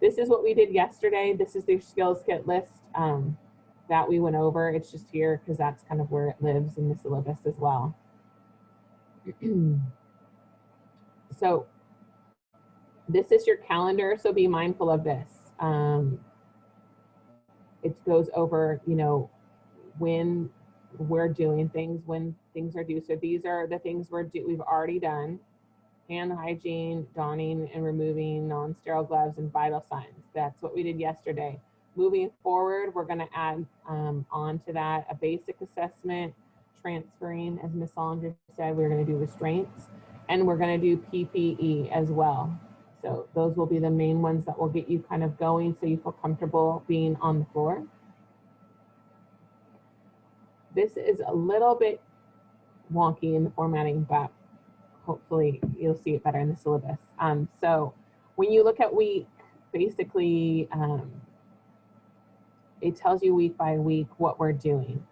B: This is what we did yesterday. This is the skills kit list that we went over. It's just here because that's kind of where it lives in the syllabus as well. So this is your calendar, so be mindful of this. It goes over, when we're doing things, when things are due. So these are the things we've already done: hand hygiene, donning and removing non-sterile gloves, and vital signs. That's what we did yesterday. Moving forward, we're going to add on to that a basic assessment, transferring, as Ms. Solinger said, we're going to do restraints, and we're going to do PPE as well. So those will be the main ones that will get you kind of going so you feel comfortable being on the floor. This is a little bit wonky in the formatting, but hopefully you'll see it better in the syllabus. So when you look at week, basically it tells you week by week what we're doing.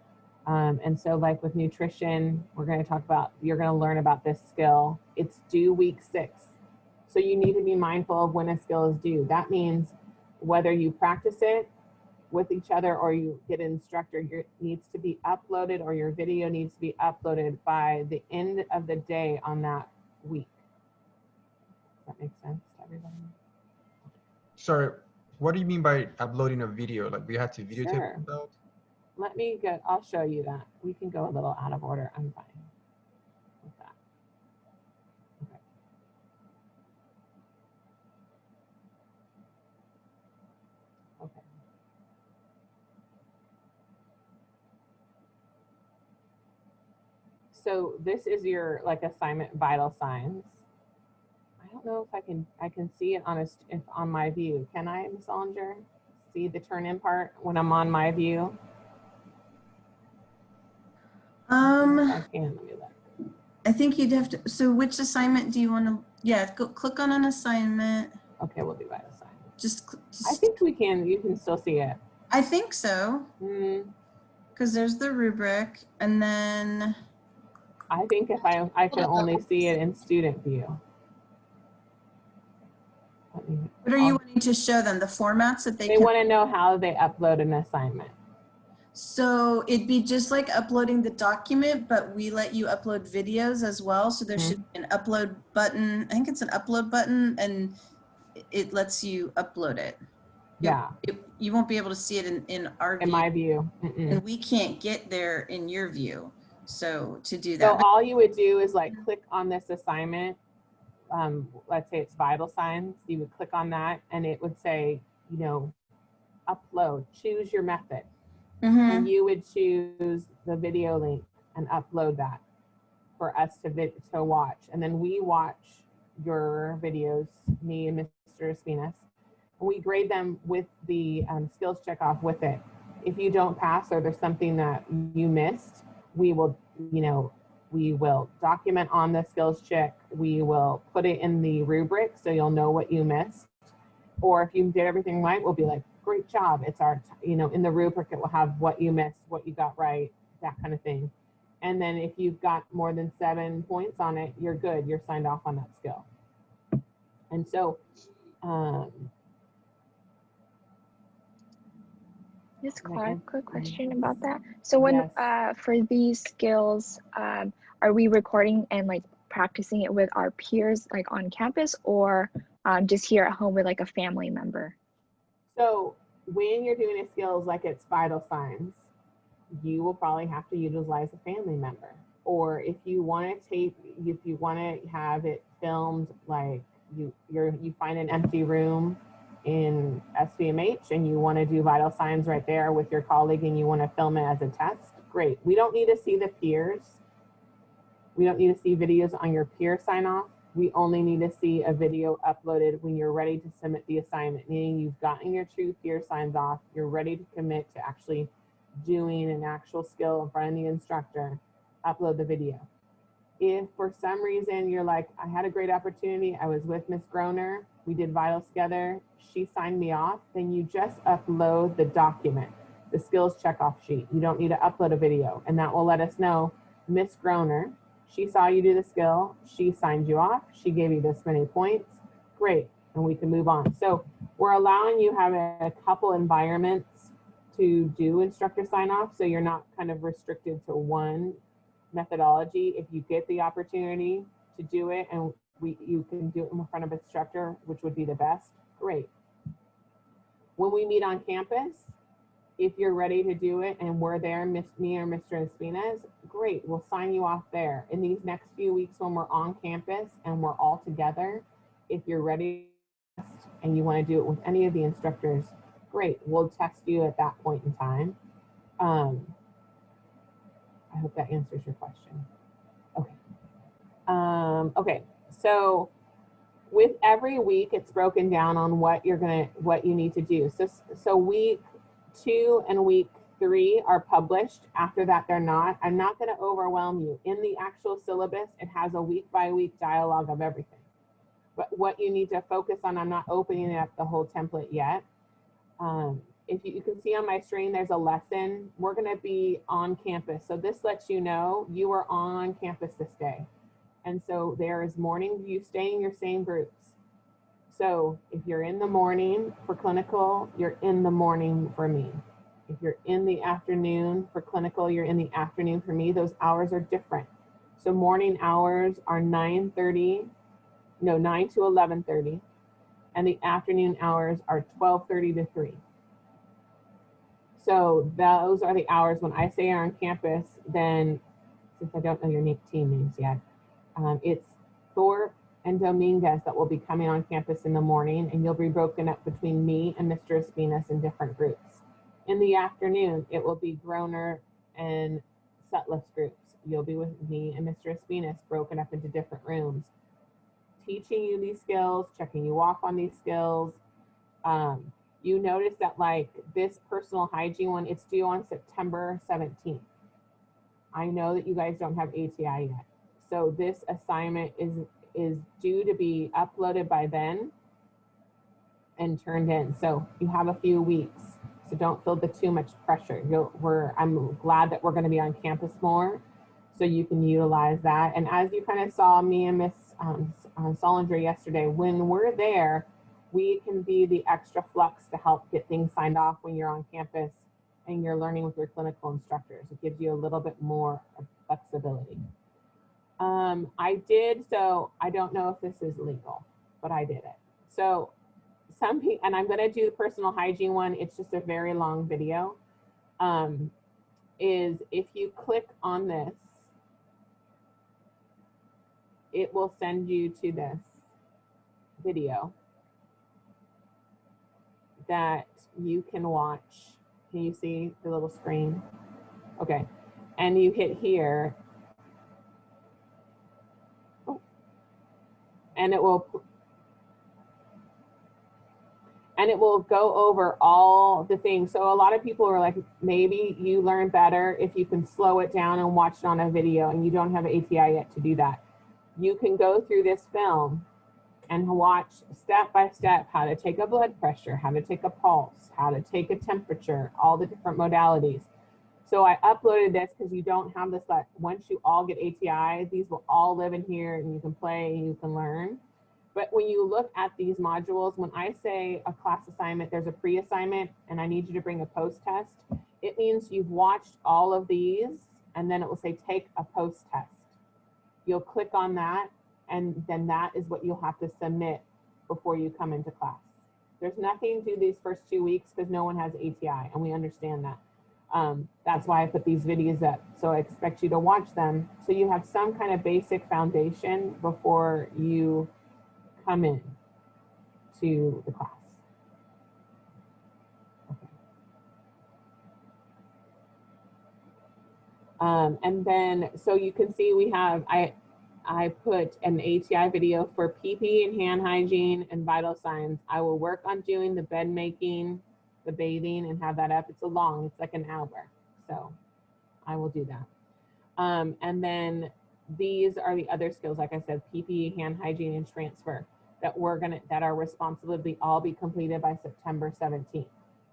B: And so like with nutrition, we're going to talk about, you're going to learn about this skill. It's due week 6. So you need to be mindful of when a skill is due. That means whether you practice it with each other or you get an instructor, it needs to be uploaded, or your video needs to be uploaded by the end of the day on that week. Does that make sense to everybody?
D: Sorry, what do you mean by uploading a video? Like we had to videotape
B: Sure.
D: it?
B: Let me go, I'll show you that. We can go a little out of order. I'm fine with that. Okay. Okay. So this is your like assignment vital signs. I don't know if I can see it on my view. Can I, Ms. Olinger, see the turn in part when I'm on my view? I can, let me look.
A: I think you'd have to, so which assignment do you want to, yeah, go click on an assignment.
B: Okay, we'll do vital signs.
A: Just
B: I think we can, you can still see it.
A: I think so, because there's the rubric, and then
B: I think if I can only see it in student view.
A: what are you wanting to show them? The formats that they
B: They
A: can.
B: want to know how they upload an assignment.
A: So it'd be just like uploading the document, but we let you upload videos as well. So there should be an upload button. I think it's an upload button, and it lets you upload it.
B: Yeah.
A: You won't be able to see it in our view.
B: In my view.
A: And we can't get there in your view. So to do
B: So
A: that.
B: all you would do is like click on this assignment. Let's say it's vital signs. You would click on that and it would say, you know, upload, choose your method. And you would choose the video link and upload that for us to watch. And then we watch your videos, me and Mr. Espinas, and we grade them with the skills check off with it. If you don't pass or there's something that you missed, we will, you know, we will document on the skills check. We will put it in the rubric so you'll know what you missed. Or if you did everything right, we'll be like, great job. It's our, you know, in the rubric, it will have what you missed, what you got right, that kind of thing. And then if you've got more than 7 points on it, you're good. You're signed off on that skill. And so,
H: just quick question about that. So when, for these skills, are we recording and like practicing it with our peers, like on campus, or just here at home with like a family member?
B: So when you're doing a skills like it's vital signs, you will probably have to utilize a family member. Or if you want to tape, if you want to have it filmed, like you find an empty room in SVMH and you want to do vital signs right there with your colleague and you want to film it as a test, great. We don't need to see the peers. We don't need to see videos on your peer sign off. We only need to see a video uploaded when you're ready to submit the assignment, meaning you've gotten your 2 peer signs off, you're ready to commit to actually doing an actual skill in front of the instructor, upload the video. If for some reason you're like, I had a great opportunity, I was with Miss Groner, we did vitals together, she signed me off, then you just upload the document, the skills checkoff sheet. You don't need to upload a video, and that will let us know, Miss Groner, she saw you do the skill, she signed you off, she gave you this many points, great, and we can move on. So we're allowing you have a couple environments to do instructor sign off, so you're not kind of restricted to one methodology. If you get the opportunity to do it and you can do it in front of an instructor, which would be the best, great. When we meet on campus, if you're ready to do it and we're there, me or Mr. Espinas, great, we'll sign you off there. In these next few weeks when we're on campus and we're all together, if you're ready and you want to do it with any of the instructors, great, we'll test you at that point in time. I hope that answers your question. Okay. Okay, so with every week, it's broken down on what you need to do. So week 2 and week 3 are published. After that, they're not. I'm not going to overwhelm you. In the actual syllabus, it has a week-by-week dialogue of everything. But what you need to focus on, I'm not opening up the whole template yet. If you can see on my screen, there's a lesson. We're going to be on campus. So this lets you know you are on campus this day. And so there is morning, you stay in your same groups. So if you're in the morning for clinical, you're in the morning for me. If you're in the afternoon for clinical, you're in the afternoon for me. Those hours are different. So morning hours are 9 to 11:30. And the afternoon hours are 12:30 to 3. So those are the hours when I say you're on campus, then since I don't know your team names yet, it's Thorpe and Dominguez that will be coming on campus in the morning, and you'll be broken up between me and Mr. Espinas in different groups. In the afternoon, it will be Groner and Sutliff's groups. You'll be with me and Mr. Espinas broken up into different rooms, teaching you these skills, checking you off on these skills. You notice that like this personal hygiene one, it's due on September 17th. I know that you guys don't have ATI yet. So this assignment is due to be uploaded by then and turned in. So you have a few weeks. So don't feel too much pressure. I'm glad that we're going to be on campus more, so you can utilize that. And as you kind of saw me and Miss Solinger yesterday, when we're there, we can be the extra flux to help get things signed off when you're on campus and you're learning with your clinical instructors. It gives you a little bit more flexibility. So I don't know if this is legal, but I did it. So some people, and I'm going to do the personal hygiene one. It's just a very long video. Is if you click on this, it will send you to this video that you can watch. Can you see the little screen? Okay. And you hit here. Oh. And it will go over all the things. So a lot of people are like, maybe you learn better if you can slow it down and watch it on a video, and you don't have ATI yet to do that. You can go through this film and watch step by step how to take a blood pressure, how to take a pulse, how to take a temperature, all the different modalities. So I uploaded this because you don't have this, but once you all get ATI, these will all live in here and you can play and you can learn. But when you look at these modules, when I say a class assignment, there's a pre-assignment and I need you to bring a post-test, it means you've watched all of these and then it will say take a post-test. You'll click on that and then that is what you'll have to submit before you come into class. There's nothing to these first 2 weeks because no one has ATI and we understand that. That's why I put these videos up. So I expect you to watch them so you have some kind of basic foundation before you come in to the class. Okay. And then, so you can see we have, I put an ATI video for PP and hand hygiene and vital signs. I will work on doing the bed making, the bathing, and have that up. It's it's like an hour. So I will do that. And then these are the other skills, like I said, PP, hand hygiene, and transfer that are responsible to all be completed by September 17th.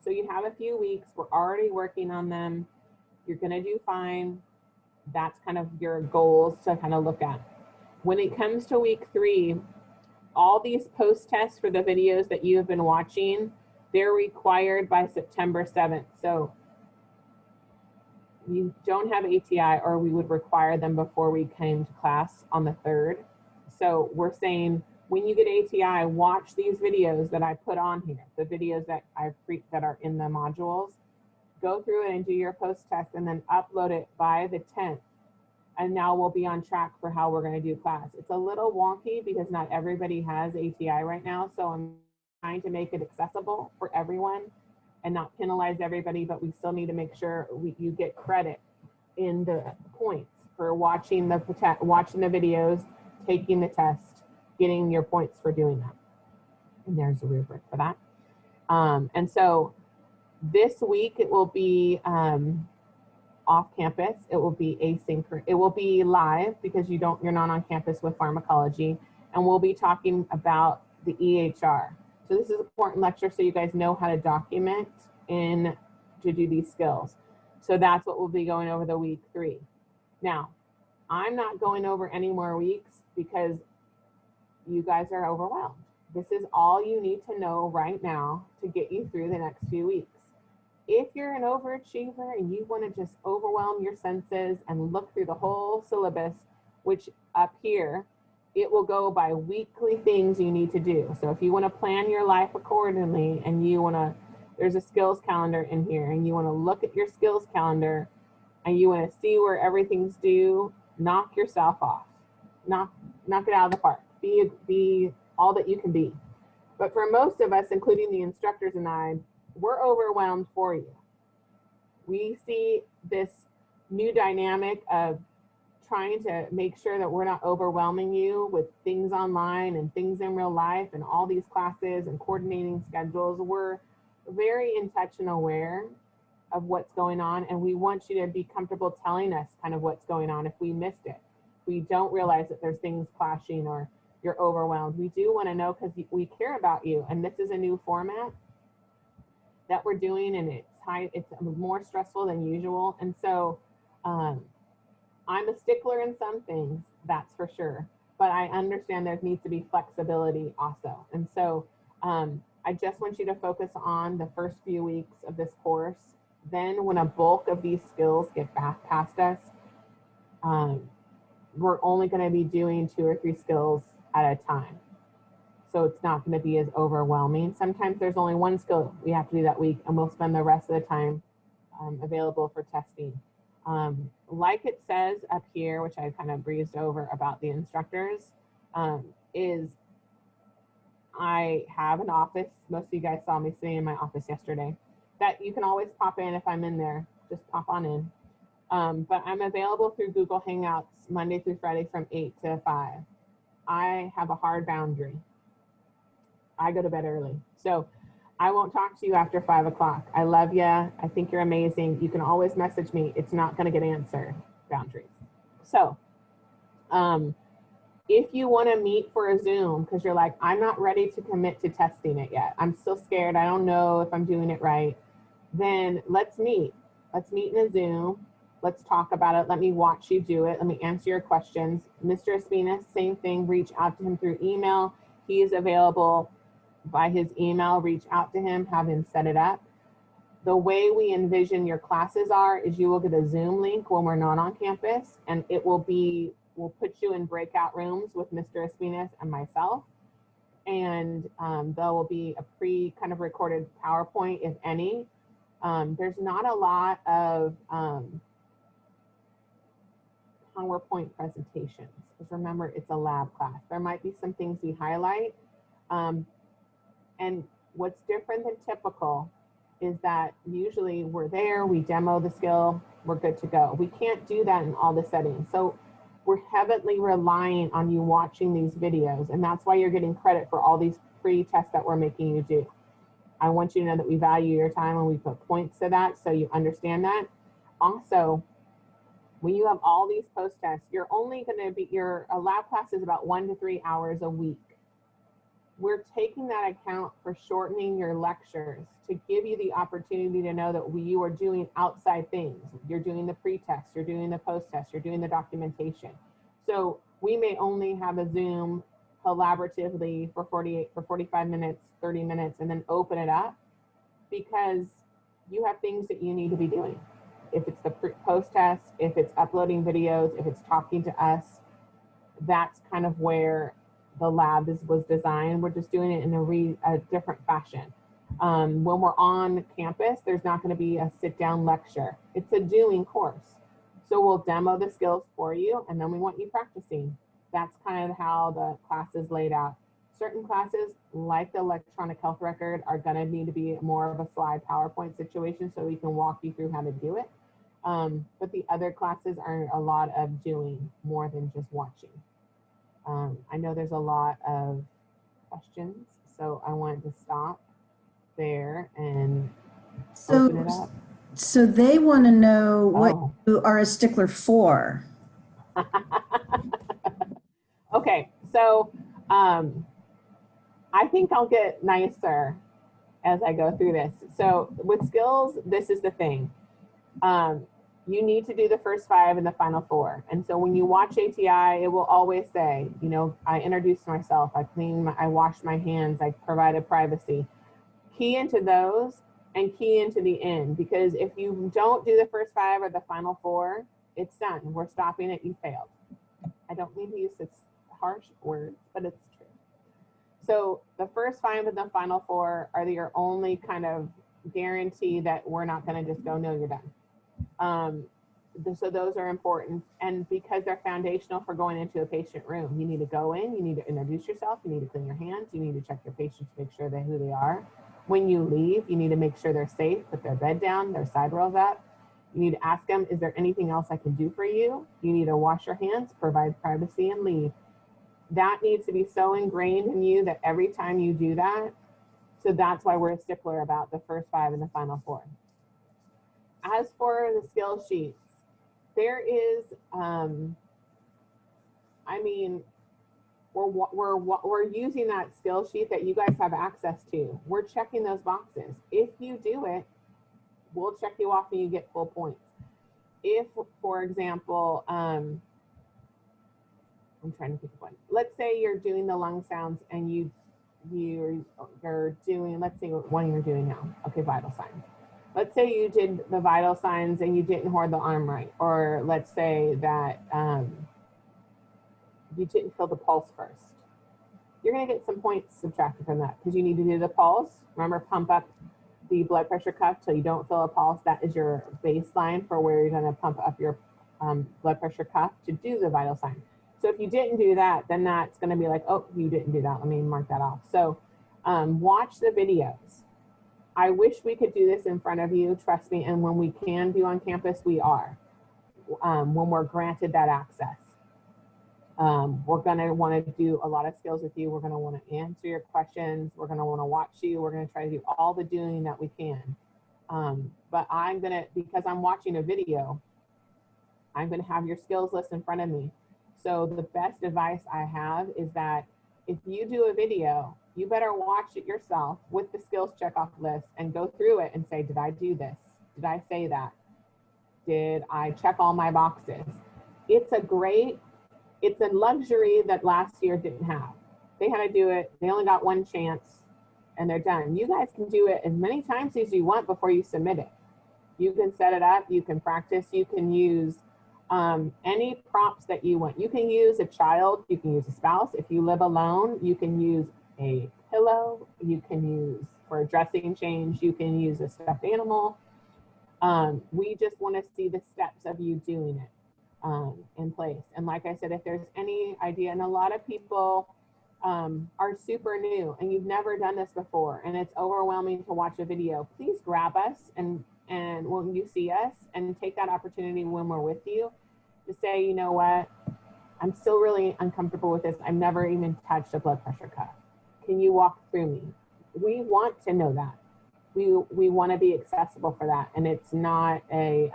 B: So you have a few weeks. We're already working on them. You're gonna do fine. That's kind of your goals to kind of look at. When it comes to week 3, all these post tests for the videos that you have been watching, they're required by September 7th. So you don't have ATI or we would require them before we came to class on the 3rd. So we're saying when you get ATI, watch these videos that I put on here, the videos that that are in the modules. Go through it and do your post test and then upload it by the 10th. And now we'll be on track for how we're going to do class. It's a little wonky because not everybody has ATI right now. So I'm trying to make it accessible for everyone and not penalize everybody, but we still need to make sure you get credit in the points for watching the videos, taking the test, getting your points for doing that. And there's a rubric for that. And so this week it will be off campus. It will be asynchronous. It will be live because you're not on campus with pharmacology. And we'll be talking about the EHR. So this is an important lecture so you guys know how to document to do these skills. So that's what we'll be going over the week 3. Now, I'm not going over any more weeks because you guys are overwhelmed. This is all you need to know right now to get you through the next few weeks. If you're an overachiever and you want to just overwhelm your senses and look through the whole syllabus, which up here, it will go by weekly things you need to do. So if you want to plan your life accordingly and there's a skills calendar in here and you want to look at your skills calendar and you want to see where everything's due, knock yourself off. Knock it out of the park. Be all that you can be. But for most of us, including the instructors and I, we're overwhelmed for you. We see this new dynamic of trying to make sure that we're not overwhelming you with things online and things in real life and all these classes and coordinating schedules. We're very in touch and aware of what's going on, and we want you to be comfortable telling us kind of what's going on if we missed it. We don't realize that there's things clashing or you're overwhelmed. We do want to know because we care about you, and this is a new format that we're doing, and it's more stressful than usual. And so I'm a stickler in some things, that's for sure, but I understand there needs to be flexibility also. And so I just want you to focus on the first few weeks of this course. Then when a bulk of these skills get back past us, we're only going to be doing 2 or 3 skills at a time. So it's not going to be as overwhelming. Sometimes there's only 1 skill we have to do that week, and we'll spend the rest of the time available for testing. Like it says up here, which I kind of breezed over about the instructors, is I have an office. Most of you guys saw me sitting in my office yesterday, that you can always pop in if I'm in there. Just pop on in. But I'm available through Google Hangouts Monday through Friday from 8 to 5. I have a hard boundary. I go to bed early. So I won't talk to you after 5 o'clock. I love you. I think you're amazing. You can always message me. It's not going to get answered. Boundaries. So if you want to meet for a Zoom because you're like, I'm not ready to commit to testing it yet. I'm still scared. I don't know if I'm doing it right. Then let's meet. Let's meet in a Zoom. Let's talk about it. Let me watch you do it. Let me answer your questions. Mr. Espinas, same thing. Reach out to him through email. He is available by his email. Reach out to him, have him set it up. The way we envision your classes is you will get a Zoom link when we're not on campus, and it will be, we'll put you in breakout rooms with Mr. Espinas and myself. And there will be a kind of recorded PowerPoint, if any. There's not a lot of PowerPoint presentations, because remember, it's a lab class. There might be some things we highlight. And what's different than typical is that usually we're there, we demo the skill, we're good to go. We can't do that in all the settings. So we're heavily relying on you watching these videos, and that's why you're getting credit for all these free tests that we're making you do. I want you to know that we value your time and we put points to that, so you understand that. Also, when you have all these post tests, you're only going to be, your lab class is about 1 to 3 hours a week. We're taking that account for shortening your lectures to give you the opportunity to know that you are doing outside things. You're doing the pre-test, you're doing the post-test, you're doing the documentation. So we may only have a Zoom collaboratively for 45 minutes, 30 minutes, and then open it up because you have things that you need to be doing. If it's the post-test, if it's uploading videos, if it's talking to us, that's kind of where the lab was designed. We're just doing it in a different fashion. When we're on campus, there's not going to be a sit-down lecture. It's a doing course. So we'll demo the skills for you, and then we want you practicing. That's kind of how the class is laid out. Certain classes, like the electronic health record, are going to need to be more of a slide PowerPoint situation so we can walk you through how to do it. But the other classes are a lot of doing more than just watching. I know there's a lot of questions, so I wanted to stop there and open it up.
A: So they want to know what
B: Oh.
A: you are a stickler for.
B: Okay, so I think I'll get nicer as I go through this. So with skills, this is the thing. You need to do the first 5 and the final 4. And so when you watch ATI, it will always say, you know, I introduced myself, I washed my hands, I provided privacy. Key into those and key into the end, because if you don't do the first 5 or the final 4, it's done. We're stopping it, you failed. I don't mean to use this harsh words, but it's true. So the first 5 and the final 4 are your only kind of guarantee that we're not going to just go, no, you're done. So those are important. And because they're foundational for going into a patient room, you need to go in, you need to introduce yourself, you need to clean your hands, you need to check your patient to make sure they're who they are. When you leave, you need to make sure they're safe, put their bed down, their side rolls up. You need to ask them, is there anything else I can do for you? You need to wash your hands, provide privacy, and leave. That needs to be so ingrained in you that every time you do that, so that's why we're a stickler about the first 5 and the final 4. As for the skill sheets, there is, I mean, we're using that skill sheet that you guys have access to. We're checking those boxes. If you do it, we'll check you off and you get full points. If, for example, I'm trying to think of one. Let's say you're doing the lung sounds and you're doing, let's see what one you're doing now. Okay, vital signs. Let's say you did the vital signs and you didn't hold the arm right. Or let's say that you didn't feel the pulse first. You're gonna get some points subtracted from that because you need to do the pulse. Remember, pump up the blood pressure cuff till you don't feel a pulse. That is your baseline for where you're gonna pump up your blood pressure cuff to do the vital sign. So if you didn't do that, then that's gonna be like, oh, you didn't do that. Let me mark that off. So watch the videos. I wish we could do this in front of you, trust me, and when we can do on campus, we are, when we're granted that access. We're gonna wanna do a lot of skills with you. We're gonna wanna answer your questions. We're gonna wanna watch you. We're gonna try to do all the doing that we can. But I'm gonna, because I'm watching a video, I'm gonna have your skills list in front of me. So the best advice I have is that if you do a video, you better watch it yourself with the skills checkoff list and go through it and say, did I do this? Did I say that? Did I check all my boxes? It's a luxury that last year didn't have. They had to do it. They only got one chance and they're done. You guys can do it as many times as you want before you submit it. You can set it up, you can practice, you can use any prompts that you want. You can use a child, you can use a spouse. If you live alone, you can use a pillow, you can use for a dressing change, you can use a stuffed animal. We just want to see the steps of you doing it in place. And like I said, if there's any idea, and a lot of people are super new and you've never done this before and it's overwhelming to watch a video, please grab us and when you see us and take that opportunity when we're with you to say, you know what, I'm still really uncomfortable with this. I've never even touched a blood pressure cuff. Can you walk through me? We want to know that. We want to be accessible for that. And it's not a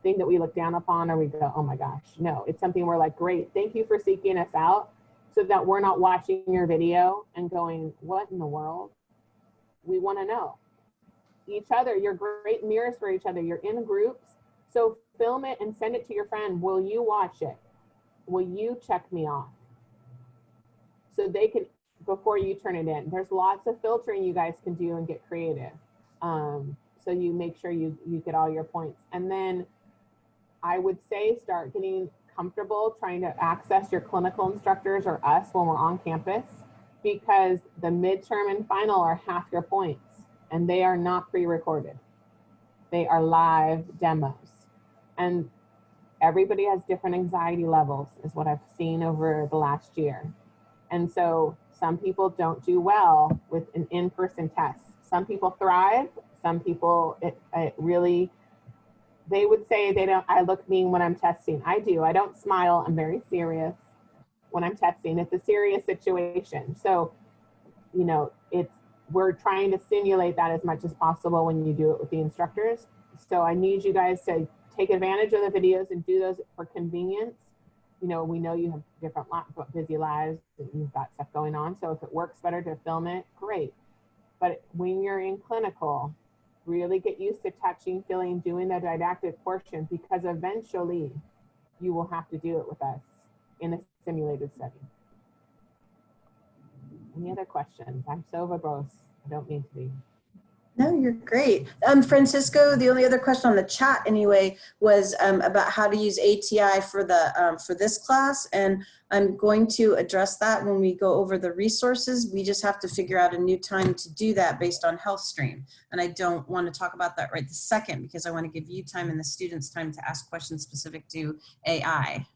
B: thing that we look down upon or we go, oh my gosh, no, it's something we're like, great, thank you for seeking us out so that we're not watching your video and going, what in the world? We want to know. Each other, you're great mirrors for each other. You're in groups. So film it and send it to your friend. Will you watch it? Will you check me off? So they can, before you turn it in. There's lots of filtering you guys can do and get creative. So you make sure you get all your points. And then I would say start getting comfortable trying to access your clinical instructors or us when we're on campus, because the midterm and final are half your points and they are not pre-recorded. They are live demos. And everybody has different anxiety levels is what I've seen over the last year. And so some people don't do well with an in-person test. Some people thrive. Some people, it really They would say I look mean when I'm testing. I do. I don't smile. I'm very serious when I'm testing. It's a serious situation. So, you know, we're trying to simulate that as much as possible when you do it with the instructors. So I need you guys to take advantage of the videos and do those for convenience. You know, we know you have different busy lives and you've got stuff going on. So if it works better to film it, great. But when you're in clinical, really get used to touching, feeling, doing the didactic portion, because eventually you will have to do it with us in a simulated setting. Any other questions? I'm so verbose. I don't mean to be.
A: No, you're great. Francisco, the only other question on the chat anyway was about how to use ATI for the for this class, and I'm going to address that when we go over the resources. We just have to figure out a new time to do that based on HealthStream, and I don't want to talk about that right this second because I want to give you time and the students time to ask questions specific to AI.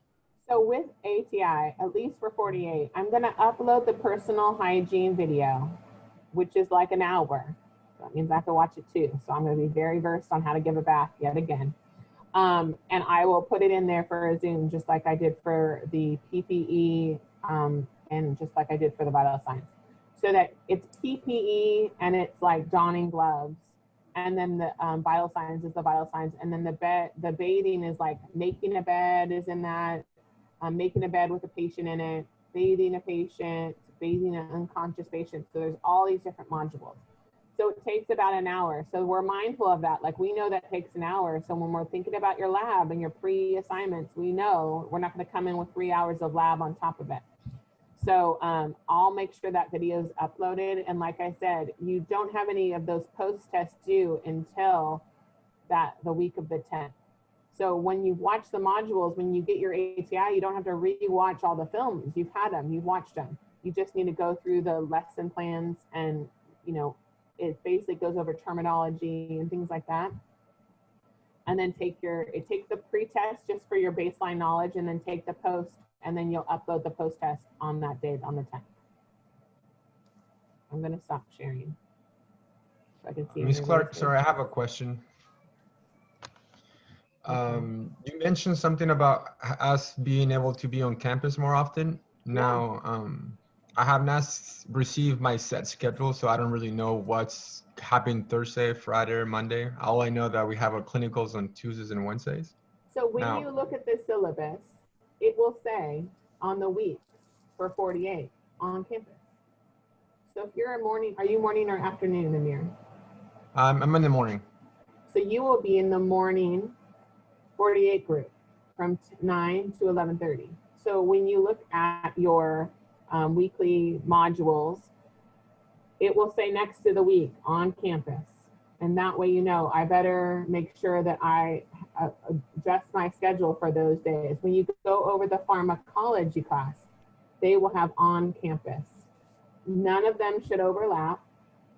B: So with ATI, at least for 48, I'm going to upload the personal hygiene video, which is like an hour. That means I have to watch it too. So I'm going to be very versed on how to give a bath yet again. And I will put it in there for a Zoom, just like I did for the PPE and just like I did for the vital signs. So that it's PPE and it's like donning gloves. And then the vital signs is the vital signs. And then the bathing is like making a bed is in that, making a bed with a patient in it, bathing a patient, bathing an unconscious patient. So there's all these different modules. So it takes about an hour. So we're mindful of that. Like we know that takes an hour. So when we're thinking about your lab and your pre-assignments, we know we're not going to come in with 3 hours of lab on top of it. So I'll make sure that video is uploaded. And like I said, you don't have any of those post-tests due until the week of the 10th. So when you watch the modules, when you get your ATI, you don't have to re-watch all the films. You've had them, you've watched them. You just need to go through the lesson plans and, you know, it basically goes over terminology and things like that. And then take the pre-test just for your baseline knowledge, and then take the post, and then you'll upload the post-test on that date, on the 10th. I'm gonna stop sharing so I can see.
D: Ms. Clark, sorry, I have a question. You mentioned something about us being able to be on campus more often. Now, I have not received my set schedule, so I don't really know what's happening Thursday, Friday, or Monday. All I know that we have our clinicals on Tuesdays and Wednesdays.
B: So when you look at the syllabus, it will say on the week for 48 on campus. So if you're are you morning or afternoon, Amir?
D: I'm in the morning.
B: So you will be in the morning 48 group from 9 to 11:30. So when you look at your weekly modules, it will say next to the week on campus. And that way, you know, I better make sure that I adjust my schedule for those days. When you go over the pharmacology class, they will have on campus. None of them should overlap,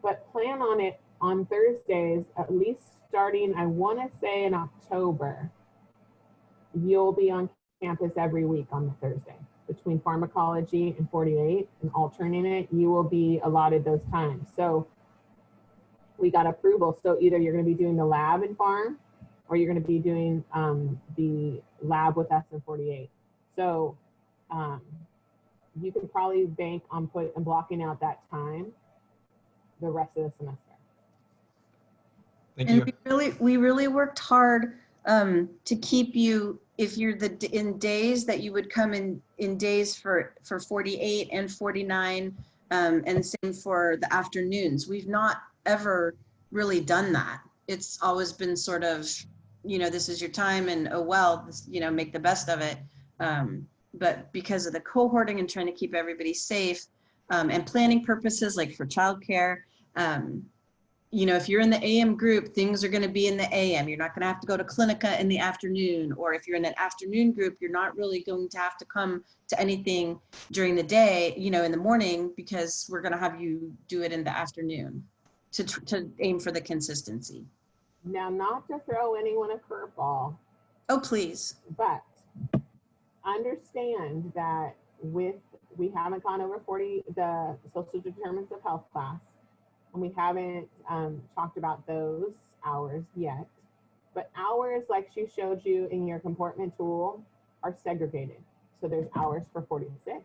B: but plan on it on Thursdays, at least starting, I want to say in October. You'll be on campus every week on the Thursday. Between pharmacology and 48 and alternating it, you will be allotted those times. So we got approval. So either you're going to be doing the lab in pharm, or you're going to be doing the lab with us in 48. So you can probably bank on blocking out that time the rest of the semester.
A: Thank you. We really worked hard to keep you, if you're in days that you would come in days for 48 and 49, and same for the afternoons. We've not ever really done that. It's always been sort of, you know, this is your time and oh well, this, you know, make the best of it. But because of the cohorting and trying to keep everybody safe, and planning purposes, like for childcare, you know, if you're in the AM group, things are going to be in the AM. You're not going to have to go to Clinica in the afternoon. Or if you're in an afternoon group, you're not really going to have to come to anything during the day, you know, in the morning, because we're going to have you do it in the afternoon to aim for the consistency.
B: Now, not to throw anyone a curveball.
A: Oh, please.
B: But understand that we haven't gone over the social determinants of health class. And we haven't talked about those hours yet. But hours, like she showed you in your comportment tool, are segregated. So there's hours for 46.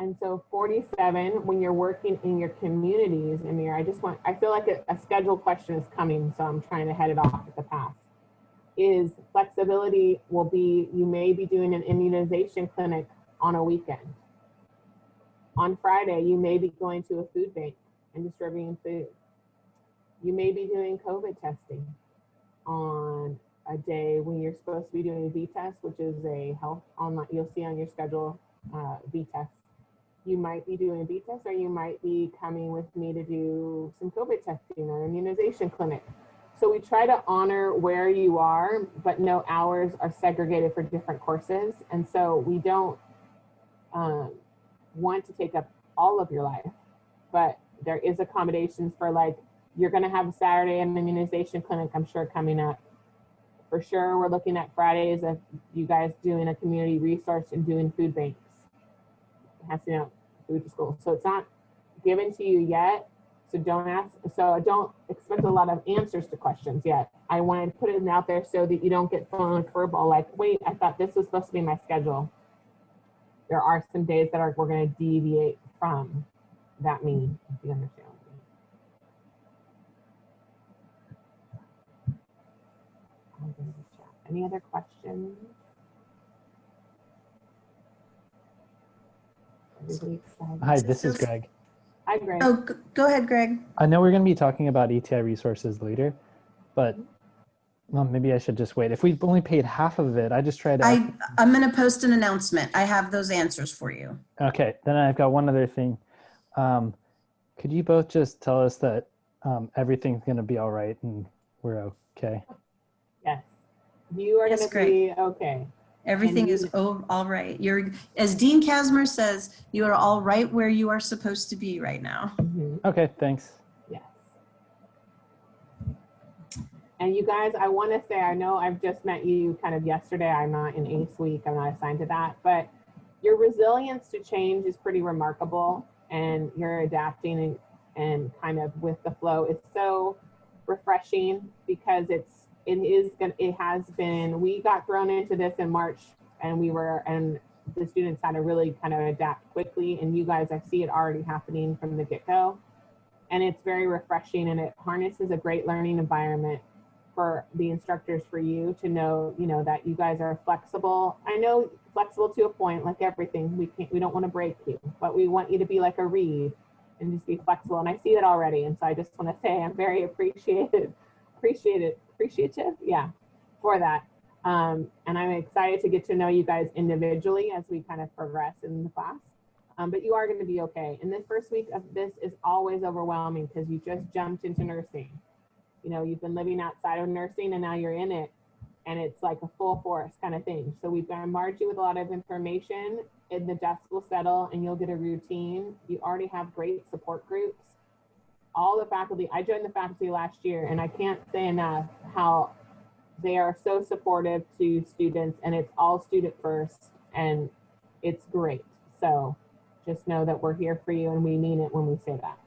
B: And so 47, when you're working in your communities, Amir, I feel like a schedule question is coming, so I'm trying to head it off at the pass. Is flexibility will be, you may be doing an immunization clinic on a weekend. On Friday, you may be going to a food bank and distributing food. You may be doing COVID testing on a day when you're supposed to be doing a V-test, which is a health online, you'll see on your schedule, V-test. You might be doing a V-test, or you might be coming with me to do some COVID testing or immunization clinic. So we try to honor where you are, but no hours are segregated for different courses. And so we don't want to take up all of your life, but there is accommodations for, like, you're gonna have a Saturday and immunization clinic, I'm sure, coming up. For sure, we're looking at Fridays of you guys doing a community resource and doing food banks. Passing out food to school. So it's not given to you yet. So don't ask, so don't expect a lot of answers to questions yet. I want to put it out there so that you don't get thrown a curveball like, wait, I thought this was supposed to be my schedule. There are some days that we're going to deviate from that mean, if you understand. Any other questions?
I: Hi, this is Greg.
B: Hi, Greg.
A: Oh, go ahead, Greg.
I: I know we're going to be talking about ETI resources later, but well, maybe I should just wait. If we've only paid half of it, I just tried to.
A: I'm going to post an announcement. I have those answers for you.
I: Okay, then I've got one other thing. Could you both just tell us that everything's going to be all right and we're okay?
B: Yes, you are
A: Yes,
B: going to be okay.
A: Everything is all right. You're, as Dean Kasmer says, you are all right where you are supposed to be right now.
I: Okay, thanks.
B: Yes. And you guys, I want to say, I know I've just met you kind of yesterday. I'm not in ACE week. I'm not assigned to that, but your resilience to change is pretty remarkable, and you're adapting and kind of with the flow. It's so refreshing because it has been, we got thrown into this in March, and the students had to really kind of adapt quickly, and you guys, I see it already happening from the get-go. And it's very refreshing, and it harnesses a great learning environment for the instructors, for you to know, that you guys are flexible. I know flexible to a point, like everything. We don't want to break you, but we want you to be like a reed and just be flexible. And I see it already. And so I just want to say I'm very appreciative, yeah, for that. And I'm excited to get to know you guys individually as we kind of progress in the class. But you are going to be okay. And the first week of this is always overwhelming because you just jumped into nursing. You've been living outside of nursing and now you're in it, and it's like a full force kind of thing. So we've bombarded you with a lot of information, and the dust will settle and you'll get a routine. You already have great support groups. All the faculty, I joined the faculty last year, and I can't say enough how they are so supportive to students, and it's all student first, and it's great. So just know that we're here for you, and we mean it when we say that.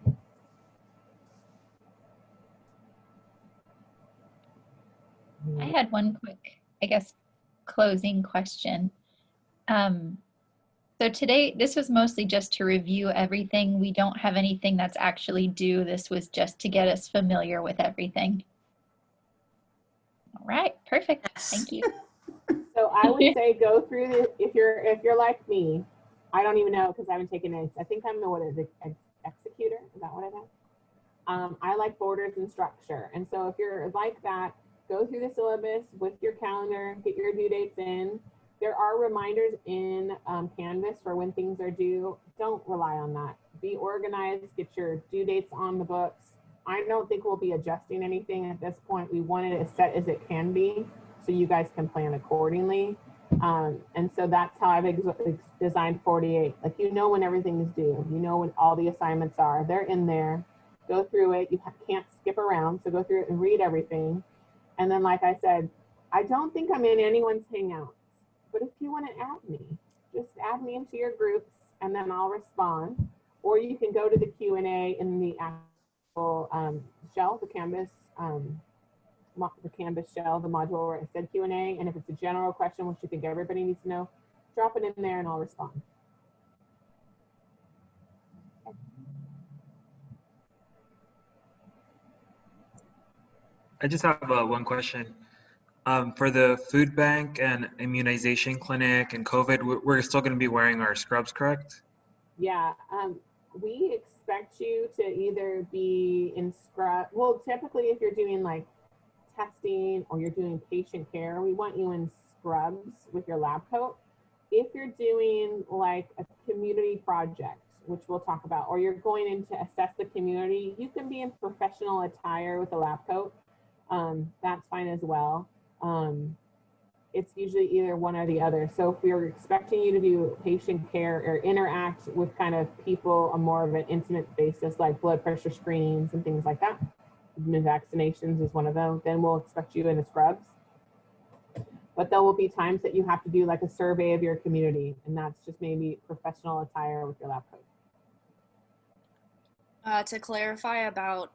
G: I had one quick, I guess, closing question. So today, this was mostly just to review everything. We don't have anything that's actually due. This was just to get us familiar with everything. All right, perfect. Thank you.
B: So I would say go through this. If you're like me, I don't even know because I haven't taken it. I think I'm the executor. Is that what it is? I like borders and structure. And so if you're like that, go through the syllabus with your calendar, get your due dates in. There are reminders in Canvas for when things are due. Don't rely on that. Be organized, get your due dates on the books. I don't think we'll be adjusting anything at this point. We want it as set as it can be so you guys can plan accordingly. And so that's how I've designed 48. Like, when everything is due, when all the assignments are, they're in there. Go through it. You can't skip around. So go through it and read everything. And then, like I said, I don't think I'm in anyone's Hangouts, but if you want to add me, just add me into your groups and then I'll respond. Or you can go to the Q&A in the actual shell, the Canvas the Canvas shell, the module where it said Q&A, and if it's a general question, which you think everybody needs to know, drop it in there and I'll respond.
J: I just have one question. For the food bank and immunization clinic and COVID, we're still going to be wearing our scrubs, correct?
B: Yeah, we expect you to either be in scrub. Well, typically if you're doing like testing or you're doing patient care, we want you in scrubs with your lab coat. If you're doing like a community project, which we'll talk about, or you're going in to assess the community, you can be in professional attire with a lab coat. That's fine as well. It's usually either one or the other. So if we're expecting you to do patient care or interact with kind of people on more of an intimate basis, like blood pressure screenings and things like that, vaccinations is one of them, then we'll expect you in the scrubs. But there will be times that you have to do like a survey of your community, and that's just maybe professional attire with your lab coat.
C: To clarify about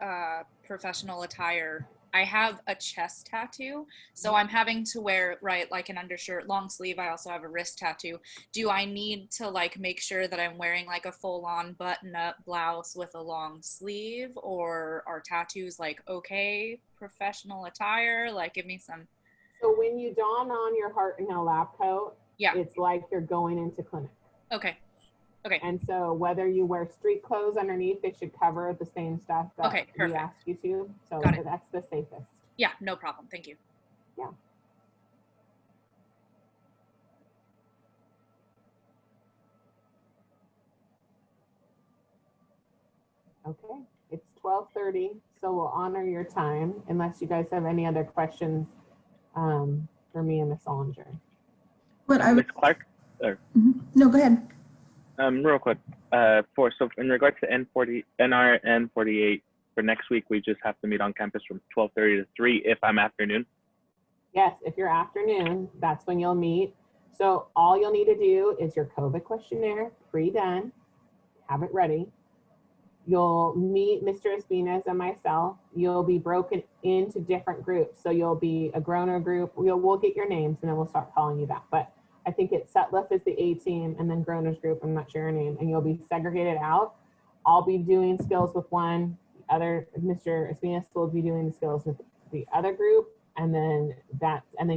C: professional attire, I have a chest tattoo, so I'm having to wear, right, like an undershirt, long sleeve. I also have a wrist tattoo. Do I need to like make sure that I'm wearing like a full-on button-up blouse with a long sleeve, or are tattoos like okay professional attire? Like, give me some.
B: So when you don on your heart in a lab coat,
C: yeah,
B: it's like you're going into clinic.
C: Okay. Okay.
B: And so whether you wear street clothes underneath, they should cover the same stuff that we ask you to. So that's the safest.
C: Yeah, no problem. Thank you.
B: Yeah. Okay, it's 12:30, so we'll honor your time unless you guys have any other questions for me and Ms. Ollinger.
K: Ms. Clark?
A: No, go ahead.
K: Real quick, so in regards to NRN 48, for next week, we just have to meet on campus from 12:30 to 3 if I'm afternoon?
B: Yes, if you're afternoon, that's when you'll meet. So all you'll need to do is your COVID questionnaire, pre-done, have it ready. You'll meet Mr. Espinas and myself. You'll be broken into different groups. So you'll be a groaner group. We'll get your names and then we'll start calling you that. But I think it's Setlif is the A team and then groaners group, I'm not sure your name, and you'll be segregated out. I'll be doing skills with one, the other, Mr. Espinas will be doing the skills with the other group, and then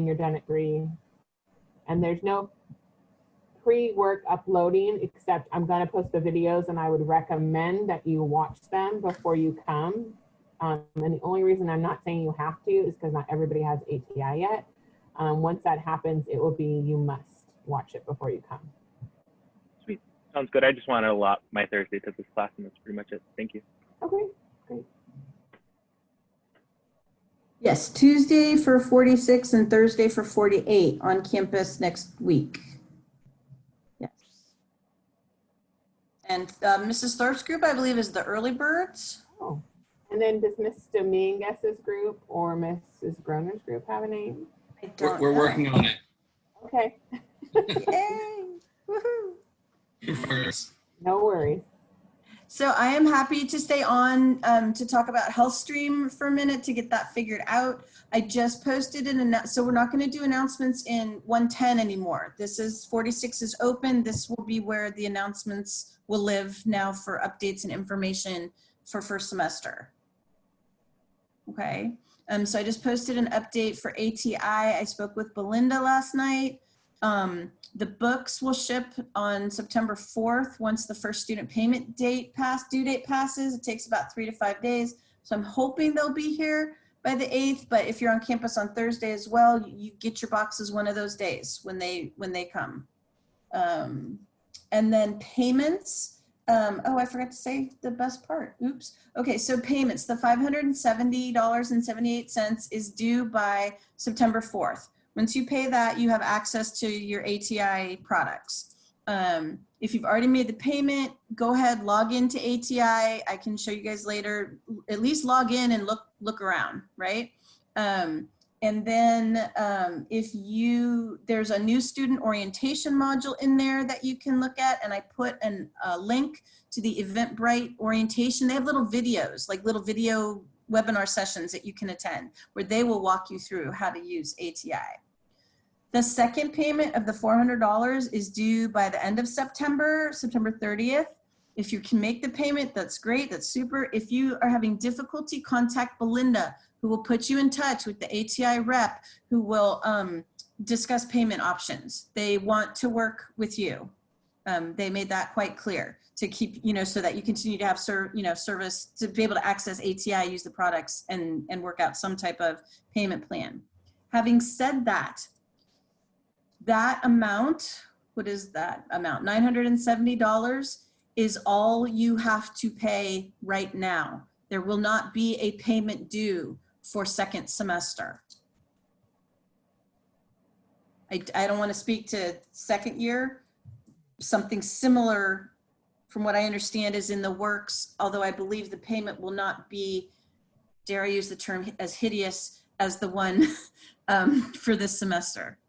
B: you're done at 3. And there's no pre-work uploading, except I'm gonna post the videos and I would recommend that you watch them before you come. And the only reason I'm not saying you have to is because not everybody has ATI yet. Once that happens, it will be you must watch it before you come.
K: Sweet. Sounds good. I just want to allot my Thursday to this class, and that's pretty much it. Thank you.
B: Okay, great.
A: Yes, Tuesday for 46 and Thursday for 48 on campus next week. Yes. And Mrs. Thorpe's group, I believe, is the early birds.
B: Oh, and then does Ms. Dominguez's group or Mrs. Groner's group have a name?
L: We're working on it.
B: Okay.
A: Yay! Woohoo!
B: No worries.
A: So I am happy to stay on to talk about HealthStream for a minute to get that figured out. I just posted so we're not going to do announcements in 110 anymore. This is 46 is open. This will be where the announcements will live now for updates and information for first semester. Okay. So I just posted an update for ATI. I spoke with Belinda last night. The books will ship on September 4th once the first student payment due date passes. It takes about 3 to 5 days. So I'm hoping they'll be here by the 8th, but if you're on campus on Thursday as well, you get your boxes one of those days when they come. And then payments. Oh, I forgot to say the best part. Oops. Okay, so payments, the $570.78 is due by September 4th. Once you pay that, you have access to your ATI products. If you've already made the payment, go ahead, log into ATI. I can show you guys later. At least log in and look around, right? And then there's a new student orientation module in there that you can look at, and I put a link to the Eventbrite orientation. They have little videos, like little video webinar sessions that you can attend where they will walk you through how to use ATI. The second payment of the $400 is due by the end of September, September 30th. If you can make the payment, that's great, that's super. If you are having difficulty, contact Belinda, who will put you in touch with the ATI rep who will discuss payment options. They want to work with you. They made that quite clear to keep, so that you continue to have service, to be able to access ATI, use the products and work out some type of payment plan. Having said that, that amount, what is that amount? $970 is all you have to pay right now. There will not be a payment due for second semester. I don't want to speak to second year. Something similar, from what I understand, is in the works, although I believe the payment will not be, dare I use the term, as hideous as the one for this semester.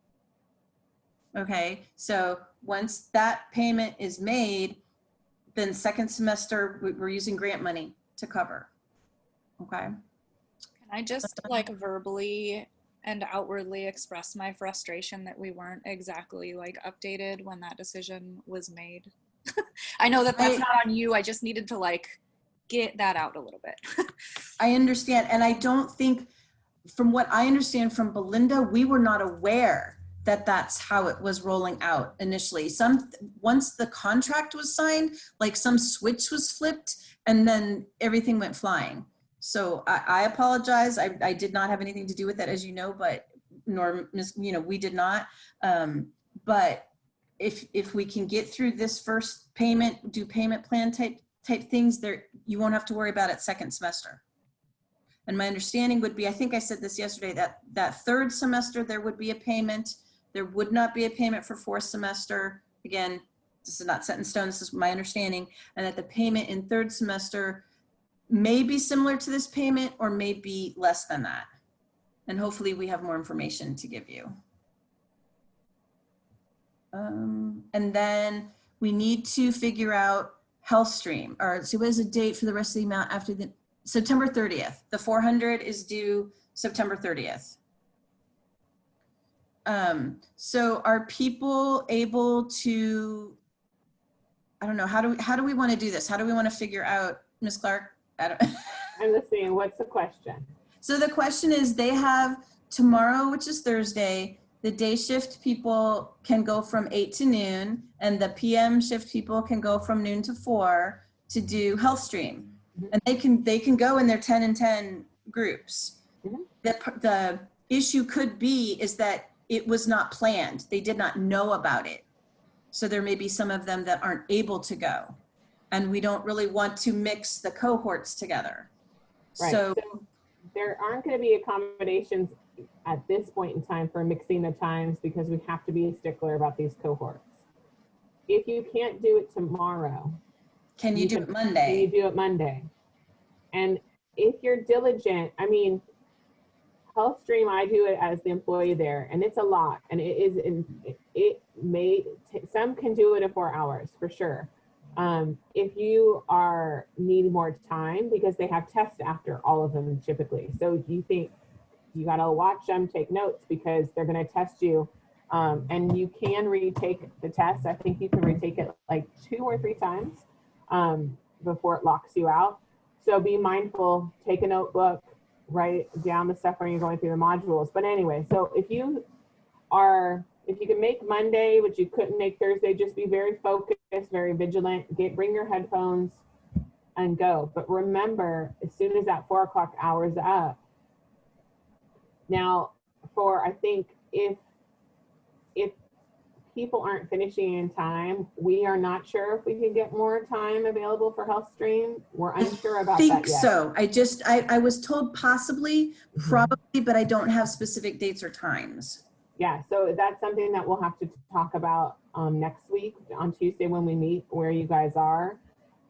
A: Okay, so once that payment is made, then second semester, we're using grant money to cover. Okay.
C: Can I just like verbally and outwardly express my frustration that we weren't exactly like updated when that decision was made? I know that that's not on you. I just needed to like get that out a little bit.
A: I understand. And I don't think, from what I understand from Belinda, we were not aware that that's how it was rolling out initially. Once the contract was signed, like some switch was flipped and then everything went flying. So I apologize. I did not have anything to do with that, as you know, but we did not. But if we can get through this first payment, do payment plan type things, there, you won't have to worry about it second semester. And my understanding would be, I think I said this yesterday, that third semester there would be a payment. There would not be a payment for fourth semester. Again, this is not set in stone, this is my understanding. And that the payment in third semester may be similar to this payment or may be less than that. And hopefully we have more information to give you. And then we need to figure out HealthStream. Or so what is the date for the rest of the amount after the September 30th? The 400 is due September 30th. So are people able to, I don't know, how do we want to do this? How do we want to figure out, Ms. Clark?
B: I'm listening. What's the question?
A: So the question is, they have tomorrow, which is Thursday, the day shift people can go from 8 to noon, and the PM shift people can go from noon to 4 to do HealthStream. And they can go in their 10 and 10 groups. The issue could be is that it was not planned. They did not know about it. So there may be some of them that aren't able to go. And we don't really want to mix the cohorts together.
B: Right. So there aren't going to be accommodations at this point in time for mixing the times, because we have to be a stickler about these cohorts. If you can't do it tomorrow,
A: can you do it Monday?
B: Can you do it Monday? And if you're diligent, I mean, HealthStream, I do it as the employee there, and it's a lot, and some can do it in 4 hours for sure. If you need more time, because they have tests after all of them typically, so you think you gotta watch them, take notes, because they're gonna test you, and you can retake the test. I think you can retake it like 2 or 3 times before it locks you out. So be mindful, take a notebook, write down the stuff when you're going through the modules. But anyway, so if you can make Monday, which you couldn't make Thursday, just be very focused, very vigilant, bring your headphones and go. But remember, as soon as that 4 o'clock hour is up, now I think if people aren't finishing in time, we are not sure if we can get more time available for HealthStream. We're unsure about that yet.
A: I think so. I was told possibly, probably, but I don't have specific dates or times.
B: Yeah, so that's something that we'll have to talk about next week on Tuesday when we meet, where you guys are,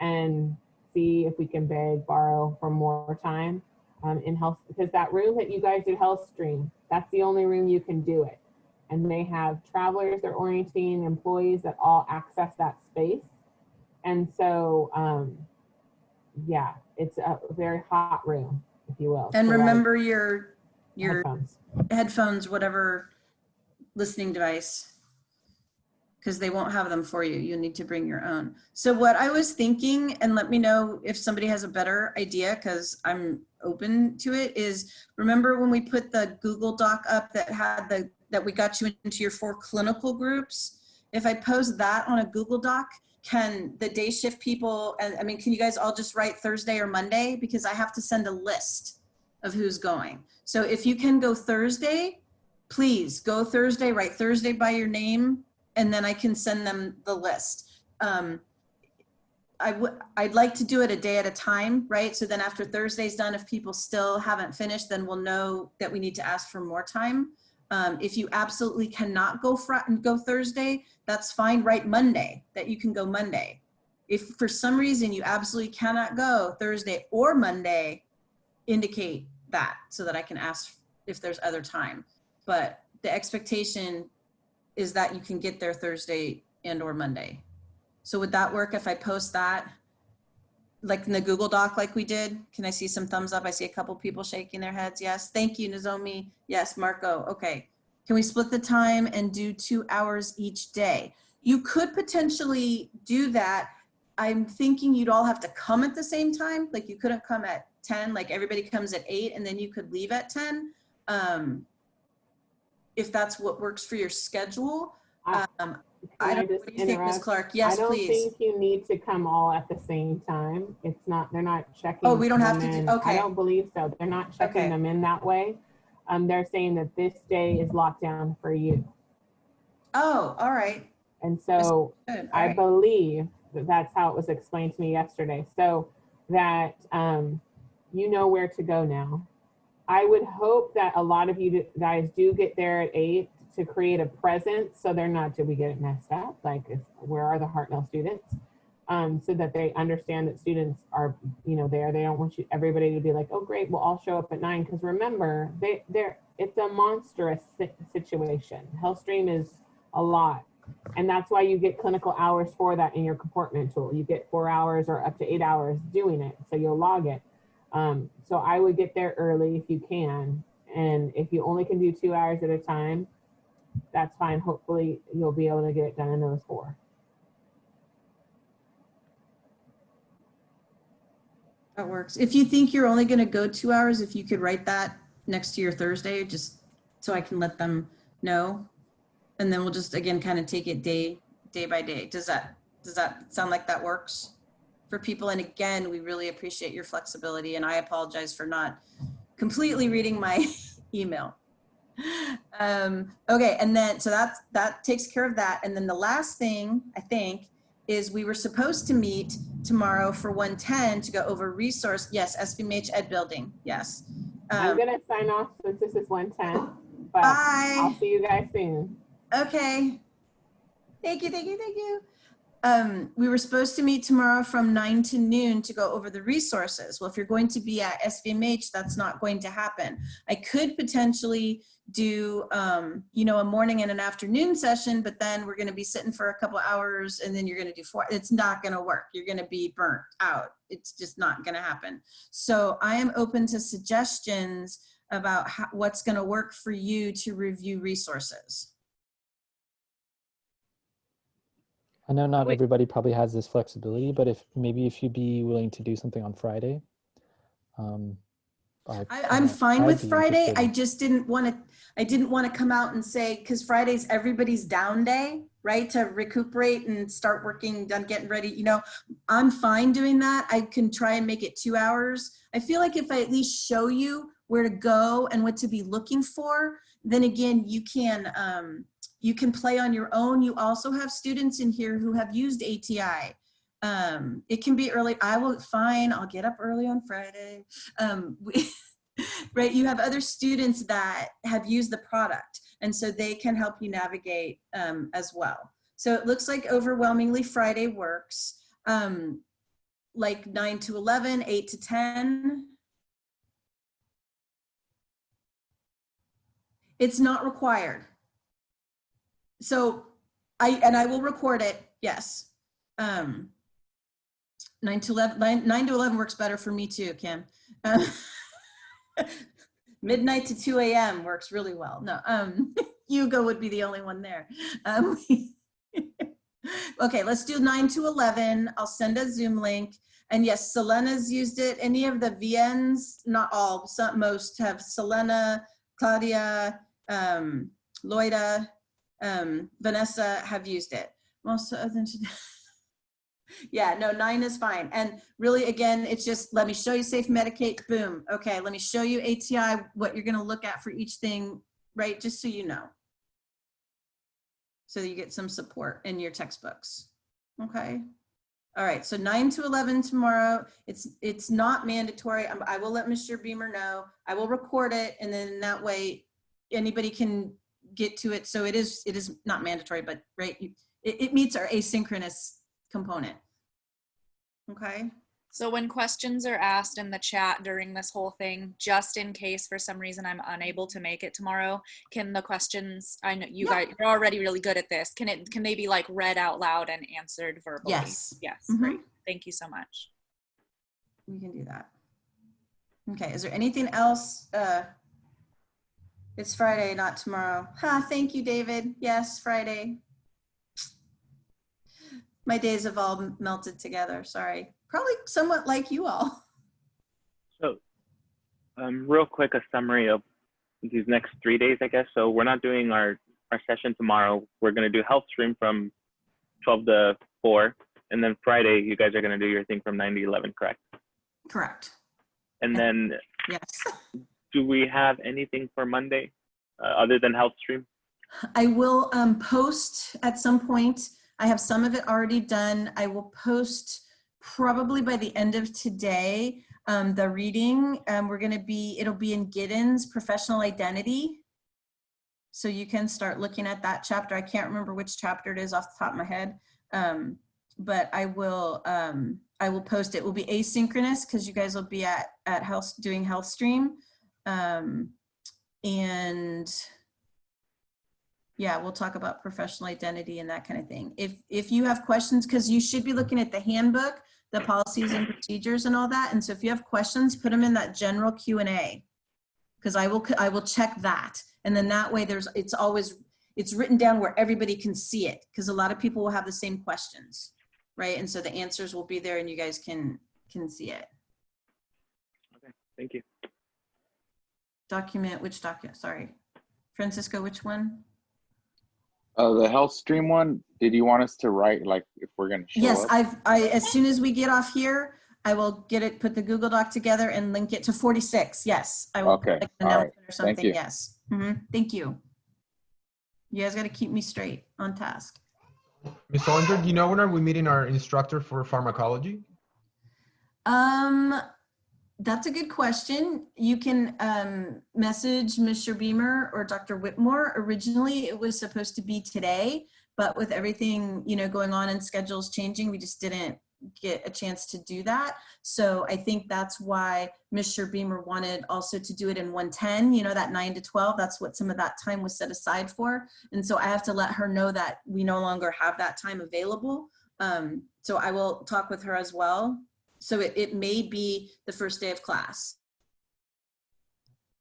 B: and see if we can borrow for more time in health, because that room that you guys did HealthStream, that's the only room you can do it. And they have travelers, they're orienting employees that all access that space. And so, yeah, it's a very hot room. if you will.
A: And
B: So, like,
A: remember your
B: headphones.
A: headphones, whatever listening device, because they won't have them for you. You'll need to bring your own. So what I was thinking, and let me know if somebody has a better idea, because I'm open to it, is remember when we put the Google Doc up that had that we got you into your 4 clinical groups? If I post that on a Google Doc, can the day shift people, and I mean, can you guys all just write Thursday or Monday? Because I have to send a list of who's going. So if you can go Thursday, please go Thursday, write Thursday by your name, and then I can send them the list. I'd like to do it a day at a time, right? So then after Thursday's done, if people still haven't finished, then we'll know that we need to ask for more time. If you absolutely cannot go Thursday, that's fine. Write Monday, that you can go Monday. If for some reason you absolutely cannot go Thursday or Monday, indicate that so that I can ask if there's other time. But the expectation is that you can get there Thursday and or Monday. So would that work if I post that like in the Google Doc like we did? Can I see some thumbs up? I see a couple people shaking their heads. Yes. Thank you, Nozomi. Yes, Marco. Okay. Can we split the time and do 2 hours each day? You could potentially do that. I'm thinking you'd all have to come at the same time. Like you couldn't come at 10, like everybody comes at 8 and then you could leave at 10. If that's what works for your schedule. I don't know. What do you think, Ms. Clark? Yes,
B: I don't
A: please.
B: think you need to come all at the same time. It's not, they're not checking.
A: Oh, we don't have to
B: in.
A: do, okay.
B: I don't believe so. They're not checking them in that way. They're saying that this day is locked down for you.
A: Oh, all right.
B: And so I
A: right.
B: believe that that's how it was explained to me yesterday. So that you know where to go now. I would hope that a lot of you guys do get there at 8 to create a presence, so they're not, did we get it messed up? Like, where are the Hartnell students? So that they understand that students are, you know, there. They don't want everybody to be like, oh, great, we'll all show up at 9. Because remember, it's a monstrous situation. Hellstream is a lot. And that's why you get clinical hours for that in your comportment tool. You get 4 hours or up to 8 hours doing it. So you'll log it. So I would get there early if you can. And if you only can do 2 hours at a time, that's fine. Hopefully you'll be able to get it done in those 4.
A: That works. If you think you're only going to go 2 hours, if you could write that next to your Thursday, just so I can let them know. And then we'll just, again, kind of take it day by day. Does that sound like that works for people? And again, we really appreciate your flexibility, and I apologize for not completely reading my email. Okay, and then so that takes care of that. And then the last thing I think is we were supposed to meet tomorrow for 110 to go over resource. Yes, SVMH Ed Building. Yes.
B: I'm gonna sign off since this is 110. But
A: bye.
B: I'll see you guys soon.
A: Okay. Thank you. We were supposed to meet tomorrow from 9 to noon to go over the resources. Well, if you're going to be at SVMH, that's not going to happen. I could potentially do, you know, a morning and an afternoon session, but then we're going to be sitting for a couple hours and then you're going to do 4. It's not going to work. You're going to be burnt out. It's just not going to happen. So I am open to suggestions about what's going to work for you to review resources.
I: I know not everybody probably has this flexibility, but if you'd be willing to do something on Friday.
A: I'm fine with Friday. I just didn't want to come out and say, because Friday's everybody's down day, right? To recuperate and start working on getting ready. You know, I'm fine doing that. I can try and make it 2 hours. I feel like if I at least show you where to go and what to be looking for, then again, you can play on your own. You also have students in here who have used ATI. It can be early. I'll get up early on Friday. Right, you have other students that have used the product, and so they can help you navigate as well. So it looks like overwhelmingly Friday works, like 9 to 11, 8 to 10. It's not required. So I will record it, yes. 9 to 11 works better for me too, Kim. Midnight to 2 a.m. works really well. No, Hugo would be the only one there. Okay, let's do 9 to 11. I'll send a Zoom link. And yes, Selena's used it. Any of the VNs, not all, some, most have. Selena, Claudia, Loida, Vanessa have used it. Most of them. Yeah, no, 9 is fine. And really, again, it's just, let me show you safe medicate, boom. Okay, let me show you ATI, what you're gonna look at for each thing, right? Just so you know. So you get some support in your textbooks, okay? All right, so 9 to 11 tomorrow. It's not mandatory. I will let Mr. Beamer know. I will record it, and then that way anybody can get to it. So it is not mandatory, but right, it meets our asynchronous component. Okay.
C: So when questions are asked in the chat during this whole thing, just in case for some reason I'm unable to make it tomorrow, can the questions, I know you guys, you're already really good at this. Can they be like read out loud and answered verbally?
A: Yes.
C: Yes.
A: Mm-hmm.
C: Great. Thank you so much.
A: We can do that. Okay. Is there anything else? It's Friday, not tomorrow. Thank you, David. Yes, Friday. My days have all melted together. Sorry. Probably somewhat like you all.
K: So real quick, a summary of these next 3 days, I guess. So we're not doing our session tomorrow. We're going to do health stream from 12 to 4. And then Friday, you guys are going to do your thing from 9 to 11, correct?
A: Correct.
K: And then
A: yes.
K: Do we have anything for Monday other than health stream?
A: I will post at some point. I have some of it already done. I will post probably by the end of today, the reading. It'll be in Giddens, Professional Identity. So you can start looking at that chapter. I can't remember which chapter it is off the top of my head, but I will post it. It will be asynchronous because you guys will be at health doing health stream, and yeah, we'll talk about professional identity and that kind of thing. If you have questions, because you should be looking at the handbook, the policies and procedures and all that. And so if you have questions, put them in that general Q&A, because I will check that. And then that way it's written down where everybody can see it, because a lot of people will have the same questions, right? And so the answers will be there and you guys can see it.
K: Okay, thank you.
A: Document, which document? Sorry. Francisco, which one?
M: The health stream one, did you want us to write, like, if we're going to show
A: yes,
M: up?
A: as soon as we get off here, I will get it, put the Google Doc together and link it to 46. Yes, I will.
M: Okay.
A: Put an announcement or something.
M: Thank you.
A: Yes. Mm-hmm. Thank you. You guys got to keep me straight on task.
D: Ms. Solinger, do you know when are we meeting our instructor for pharmacology?
A: That's a good question. You can message Mr. Beamer or Dr. Whitmore. Originally, it was supposed to be today, but with everything, going on and schedules changing, we just didn't get a chance to do that. So I think that's why Mr. Beamer wanted also to do it in 110, that 9 to 12. That's what some of that time was set aside for. And so I have to let her know that we no longer have that time available. So I will talk with her as well. So it may be the first day of class,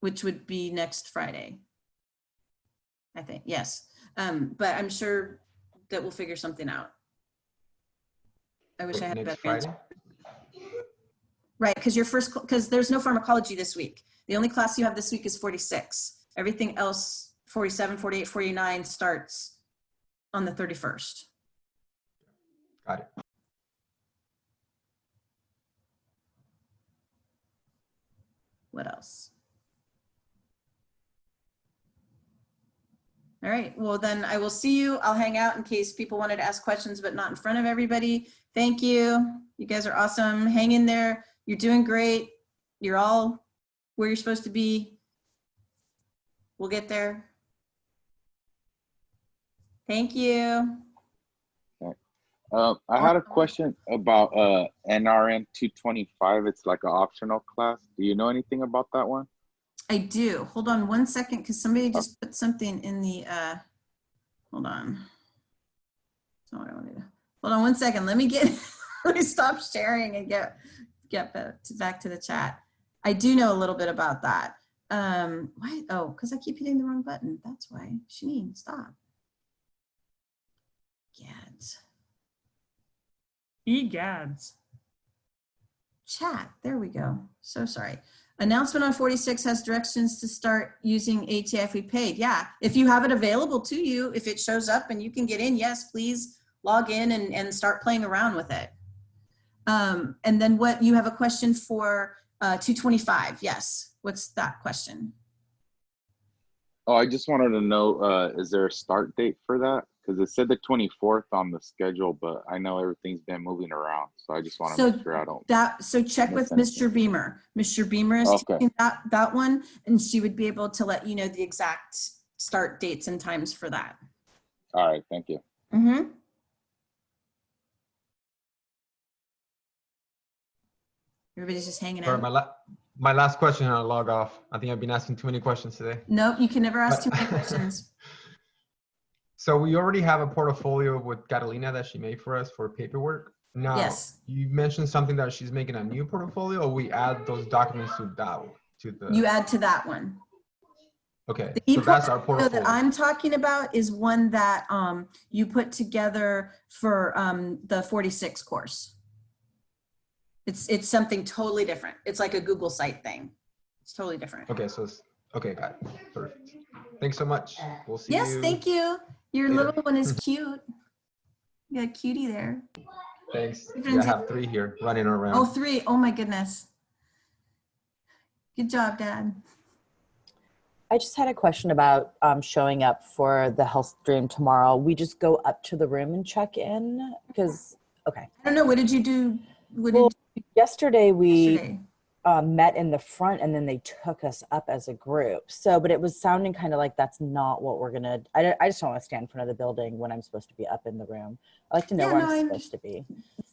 A: which would be next Friday, I think. Yes. But I'm sure that we'll figure something out. I wish I had a better answer. Right, because there's no pharmacology this week. The only class you have this week is 46. Everything else, 47, 48, 49 starts on the 31st.
D: Got it.
A: What else? All right, well then I will see you. I'll hang out in case people wanted to ask questions, but not in front of everybody. Thank you. You guys are awesome. Hang in there. You're doing great. You're all where you're supposed to be. We'll get there. Thank you.
M: I had a question about NRN 225. It's like an optional class. Do you know anything about that one?
A: I do. Hold on one second, because somebody just put something in the, hold on. That's not what I wanted to. Hold on one second. Let me stop sharing and get back to the chat. I do know a little bit about that. Why? Oh, because I keep hitting the wrong button. That's why. Shanine, stop. Gads. Egads. Chat. There we go. So sorry. Announcement on 46 has directions to start using ATI if we paid. Yeah, if you have it available to you, if it shows up and you can get in, yes, please log in and start playing around with it. And then what, you have a question for 225. Yes. What's that question?
M: Oh, I just wanted to know, is there a start date for that? Because it said the 24th on the schedule, but I know everything's been moving around. So I just want to make sure I don't.
A: So check with
M: miss
A: Mr. Beamer. Mr. Beamer is
M: Okay.
A: taking that one, and she would be able to let you know the exact start dates and times for that.
M: All right, thank you.
A: Mm-hmm. Everybody's just hanging
D: Sorry,
A: out.
D: my last question, and I'll log off. I think I've been asking too many questions today.
A: Nope, you can never ask too many questions.
D: So we already have a portfolio with Catalina that she made for us for paperwork. Now,
A: Yes.
D: you mentioned something that she's making a new portfolio, or we add those documents to that one,
A: You add to that one.
D: Okay,
A: The
D: so that's our
A: portfolio
D: portfolio.
A: that I'm talking about is one that you put together for the 46 course. It's something totally different. It's like a Google site thing. It's totally different.
D: Okay, so it's, okay, got it. Perfect. Thanks so much. We'll see you.
A: Yes, thank you. Your
D: later.
A: little one is cute. You got a cutie there.
D: Thanks. Yeah, I have 3 here running around.
A: Oh, 3. Oh my goodness. Good job, Dad.
N: I just had a question about showing up for the health stream tomorrow. We just go up to the room and check in because, okay.
A: I don't know. What did you do?
N: Yesterday we met in the front and then they took us up as a group. So, but it was sounding kind of like that's not what we're gonna, I just don't want to stand in front of the building when I'm supposed to be up in the room. I like to know where I'm supposed to be.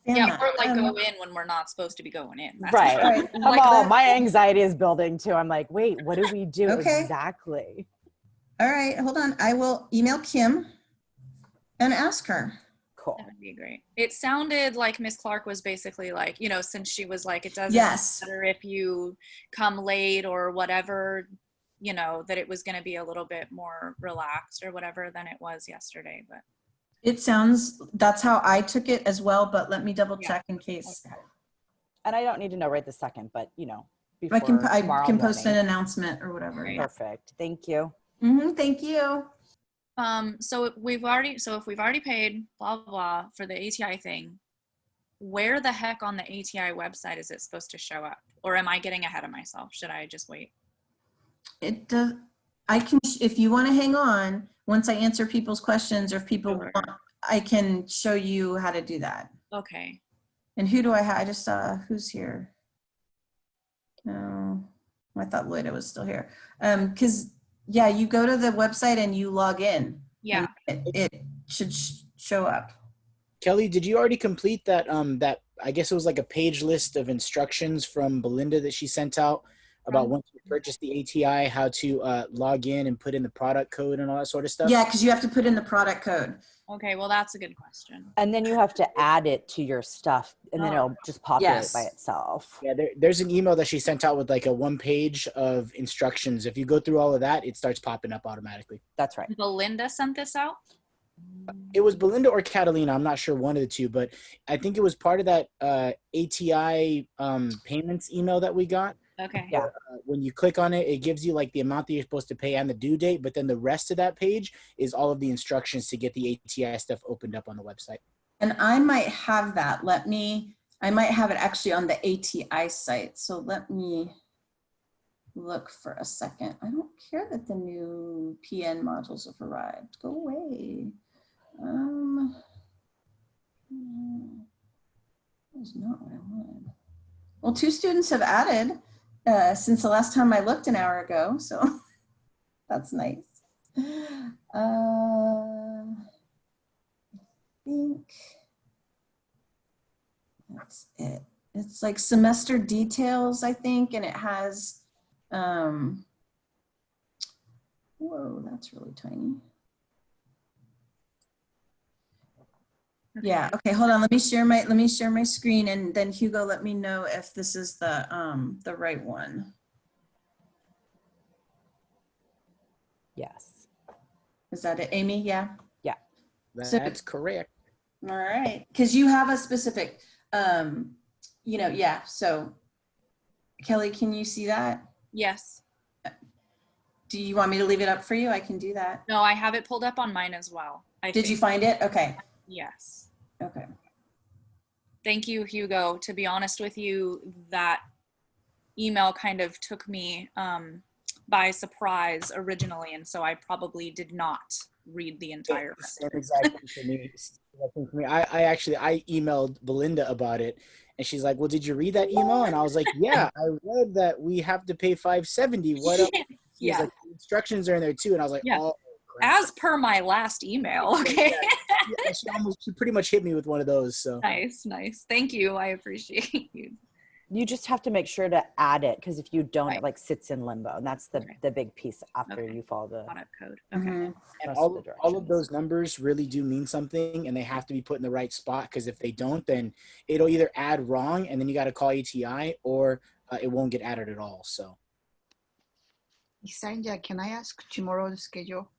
C: Yeah, or like go in when we're not supposed to be going in. That's
N: Right.
C: like,
N: My anxiety is building too. I'm like, wait, what do we do
A: Okay.
N: exactly?
A: All right, hold on. I will email Kim and ask her.
N: Cool.
C: That would be great. It sounded like Miss Clark was basically like, you know, since she was like, it doesn't matter if you come late or whatever, you know, that it was going to be a little bit more relaxed or whatever than it was yesterday. But
A: it sounds, that's how I took it as well, but let me double check in case.
N: Okay. And I don't need to know right this second, but you know,
A: I can
N: tomorrow
A: post an
N: morning.
A: announcement or whatever.
C: Right.
N: Perfect. Thank you.
A: Thank you.
C: So if we've already paid blah blah for the ATI thing, where the heck on the ATI website is it supposed to show up? Or am I getting ahead of myself? Should I just wait?
A: It does. I can, if you want to hang on, once I answer people's questions or if people want, I can show you how to do that.
C: Okay.
A: And who do I have? I just saw who's here. No, I thought Lloyda was still here. Because yeah, you go to the website and you log in.
C: Yeah.
A: It should show up.
F: Kelly, did you already complete that? That I guess it was like a page list of instructions from Belinda that she sent out about once you purchase the ATI, how to log in and put in the product code and all that sort of stuff.
A: Yeah, because you have to put in the product code.
C: Okay, well that's a good question.
N: And then you have to add it to your stuff and then it'll just populate by itself.
F: Yeah, there's an email that she sent out with like a 1 page of instructions. If you go through all of that, it starts popping up automatically.
N: That's right.
C: Belinda sent this out?
F: It was Belinda or Catalina. I'm not sure, one of the two, but I think it was part of that ATI payments email that we got.
C: Okay.
N: Yeah.
F: When you click on it, it gives you like the amount that you're supposed to pay and the due date, but then the rest of that page is all of the instructions to get the ATI stuff opened up on the website.
A: And I might have that. I might have it actually on the ATI site. So let me look for a second. I don't care that the new PN modules have arrived. Go away. That's not what I wanted. Well, 2 students have added since the last time I looked an hour ago, so that's nice. I think that's it. It's like semester details, I think, and it has, whoa, that's really tiny. Yeah, okay, hold on. Let me share my screen, and then Hugo, let me know if this is the right one.
N: Yes.
A: Is that it, Amy? Yeah.
N: Yeah.
F: That's correct.
A: All right, because you have a specific, yeah. So, Kelly, can you see that?
C: Yes.
A: Do you want me to leave it up for you? I can do that.
C: No, I have it pulled up on mine as well.
A: Did you find it? Okay.
C: Yes.
A: Okay.
C: Thank you, Hugo. To be honest with you, that email kind of took me by surprise originally, and so I probably did not read the entire
F: Same exact thing for me. I emailed Belinda about it, and she's like, "Well, did you read that email?" And I was like, "Yeah, I read that we have to pay $570. What else?" She was like, "The instructions are in there too," and I was like,
C: Yeah.
F: "Oh, crap."
C: As per my last email. Okay.
F: Yeah, she pretty much hit me with one of those. So
C: Nice. Thank you. I appreciate you.
N: You just have to make sure to add it, because if you don't,
C: Right.
N: it like sits in limbo, and that's the big piece after you follow the
C: Product code.
A: Okay.
F: and
N: rest
F: all
N: of the
F: of
N: directions.
F: those numbers really do mean something, and they have to be put in the right spot, because if they don't, then it'll either add wrong, and then you got to call ATI, or it won't get added at all. So.
O: Isanja, can I ask tomorrow's schedule?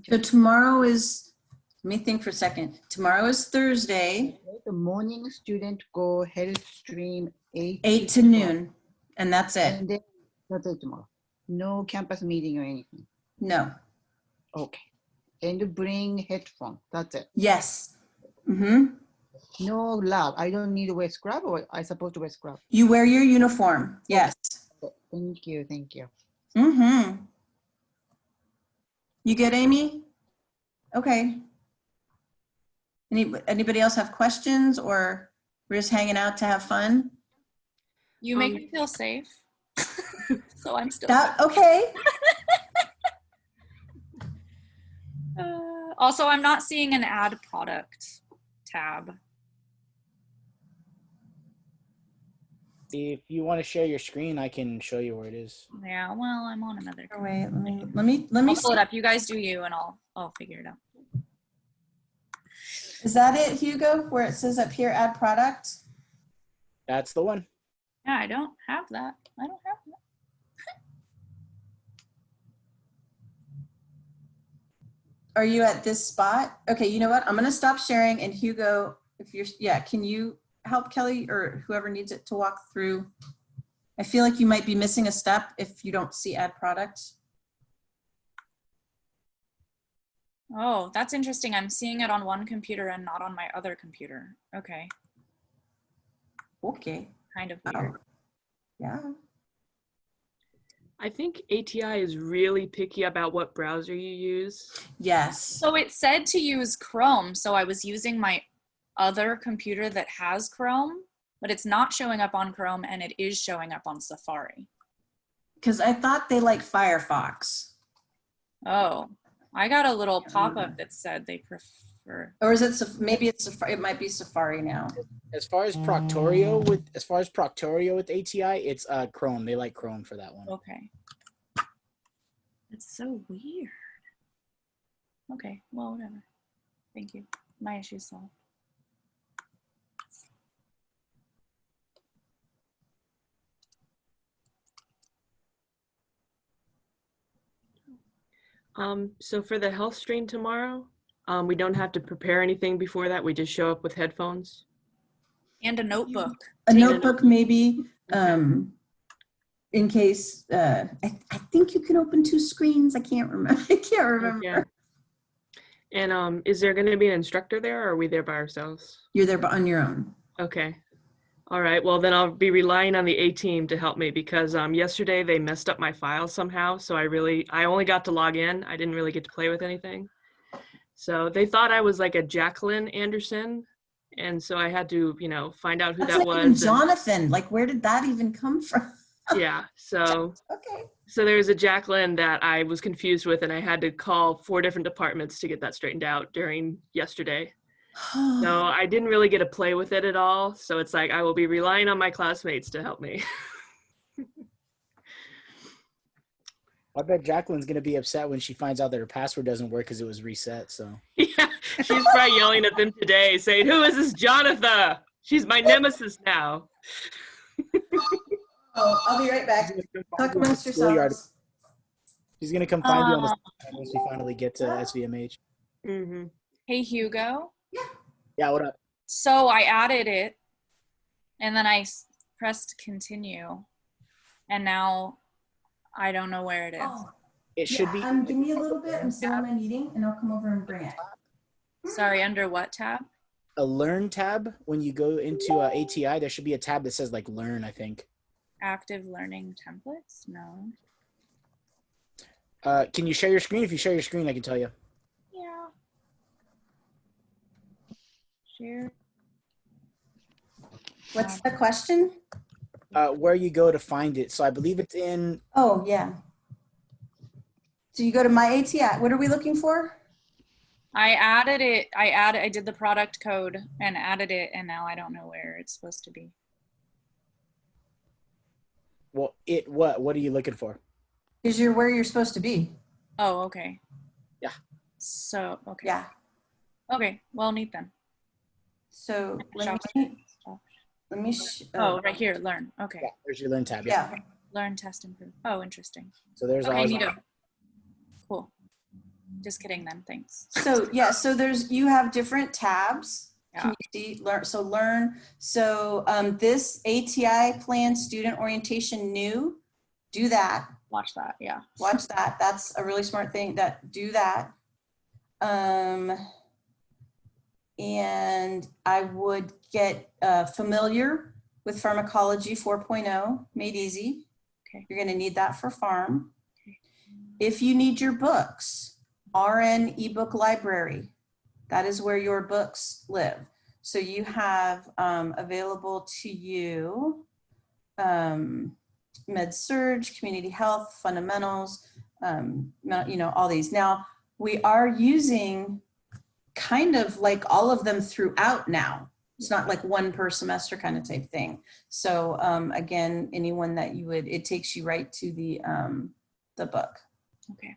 A: So tomorrow is, let me think for a second. Tomorrow is Thursday.
O: The morning student go health stream
A: 8 to noon, and that's it.
O: And then that's it tomorrow. No campus meeting or anything.
A: No.
O: Okay. And bring headphone. That's it.
A: Yes. Mm-hmm.
O: No lab. I don't need to wear scrub, or I supposed to wear scrub?
A: You wear your uniform. Yes.
O: Thank you. Thank you.
A: Mm-hmm. You good, Amy? Okay. Anybody else have questions, or we're just hanging out to have fun?
C: You make me feel safe. So I'm still
A: okay.
C: Also, I'm not seeing an add product tab.
F: If you want to share your screen, I can show you where it is.
C: Yeah, well, I'm on another.
A: Wait, let me
C: I'll pull it up. You guys do you, and I'll figure it out.
A: Is that it, Hugo? Where it says up here, add product?
F: That's the one.
C: Yeah, I don't have that. I don't have that.
A: Are you at this spot? Okay, you know what? I'm gonna stop sharing, and Hugo, if you're, can you help Kelly or whoever needs it to walk through? I feel like you might be missing a step if you don't see add product.
C: Oh, that's interesting. I'm seeing it on one computer and not on my other computer. Okay.
A: Okay.
C: Kind of weird.
A: Yeah.
P: I think ATI is really picky about what browser you use.
A: Yes.
C: So it said to use Chrome, so I was using my other computer that has Chrome, but it's not showing up on Chrome, and it is showing up on Safari.
A: Because I thought they like Firefox.
C: Oh, I got a little pop-up that said they prefer.
A: Or is it, maybe it's, it might be Safari now.
F: As far as Proctorio with ATI, it's Chrome. They like Chrome for that one.
C: Okay. It's so weird. Okay, well, whatever. Thank you. My issue's solved.
P: So for the health stream tomorrow, we don't have to prepare anything before that. We just show up with headphones.
C: And a notebook.
A: A notebook maybe, in case, I think you can open 2 screens. I can't remember.
P: Yeah. And is there going to be an instructor there, or are we there by ourselves?
A: You're there on your own.
P: Okay. All right. Well, then I'll be relying on the A team to help me, because yesterday they messed up my file somehow. So I only got to log in. I didn't really get to play with anything. So they thought I was like a Jacqueline Anderson. And so I had to, find out who
A: That's
P: that
A: like
P: was.
A: Jonathan, like where did that even come from?
P: Yeah. So,
A: okay.
P: So there's a Jacqueline that I was confused with, and I had to call 4 different departments to get that straightened out during yesterday. So I didn't really get to play with it at all. So it's like I will be relying on my classmates to help me.
F: I bet Jacqueline's gonna be upset when she finds out that her password doesn't work because it was reset. So
P: Yeah, she's probably yelling at them today, saying, "Who is this Jonathan? She's my nemesis now."
A: Oh, I'll be right back. Talk amongst yourselves.
F: She's gonna come find you on the once we finally get to SVMH.
P: Mm-hmm.
C: Hey, Hugo.
F: Yeah, what up?
C: So I added it, and then I pressed continue, and now I don't know where it is.
A: Oh,
F: it should be.
A: Give me a little bit. I'm still in my meeting, and I'll come over and bring it.
C: Sorry, under what tab?
F: A learn tab. When you go into ATI, there should be a tab that says like learn, I think.
C: Active learning templates? No.
F: Can you share your screen? If you share your screen, I can tell you.
C: Yeah. Share.
A: What's the question?
F: Where you go to find it. So I believe it's in.
A: Oh, yeah. So you go to my ATI. What are we looking for?
C: I added it. I did the product code and added it, and now I don't know where it's supposed to be.
F: Well, what are you looking for?
A: Because you're where you're supposed to be.
C: Oh, okay.
F: Yeah.
C: So, okay.
A: Yeah.
C: Okay, well, neat then.
A: So let me
C: right here, learn. Okay.
F: Yeah, there's your learn tab.
A: Yeah.
C: Learn, test, improve. Oh, interesting.
F: So there's
C: okay,
F: all.
C: neato. Cool. Just kidding then, thanks.
A: So yeah, so you have different tabs.
C: Yeah.
A: Can you see learn? So this ATI plan student orientation new, do that.
C: Watch that, yeah.
A: Watch that. That's a really smart thing. Do that. And I would get familiar with Pharmacology 4.0, made easy.
C: Okay.
A: You're going to need that for Pharm. Okay. If you need your books, RN ebook library, that is where your books live. So you have available to you Med Surg, Community Health, Fundamentals, all these. Now, we are using kind of like all of them throughout now. It's not like one per semester kind of type thing. So again, anyone that it takes you right to the book.
C: Okay.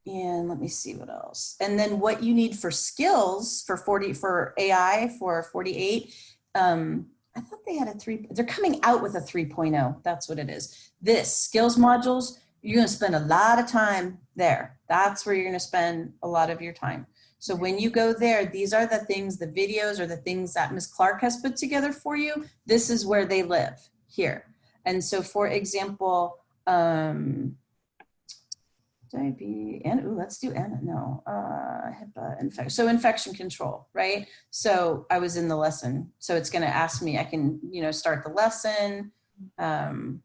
C: And
A: let me see what else. And then what you need for skills for AI for 48, I thought they had they're coming out with a 3.0. That's what it is. This skills modules, you're going to spend a lot of time there. That's where you're going to spend a lot of your time. So when you go there, these are the things, the videos or the things that Ms. Clark has put together for you. This is where they live here. And so for example, let's do HIPAA infection. So infection control, right? So I was in the lesson. So it's going to ask me, I can, start the lesson. And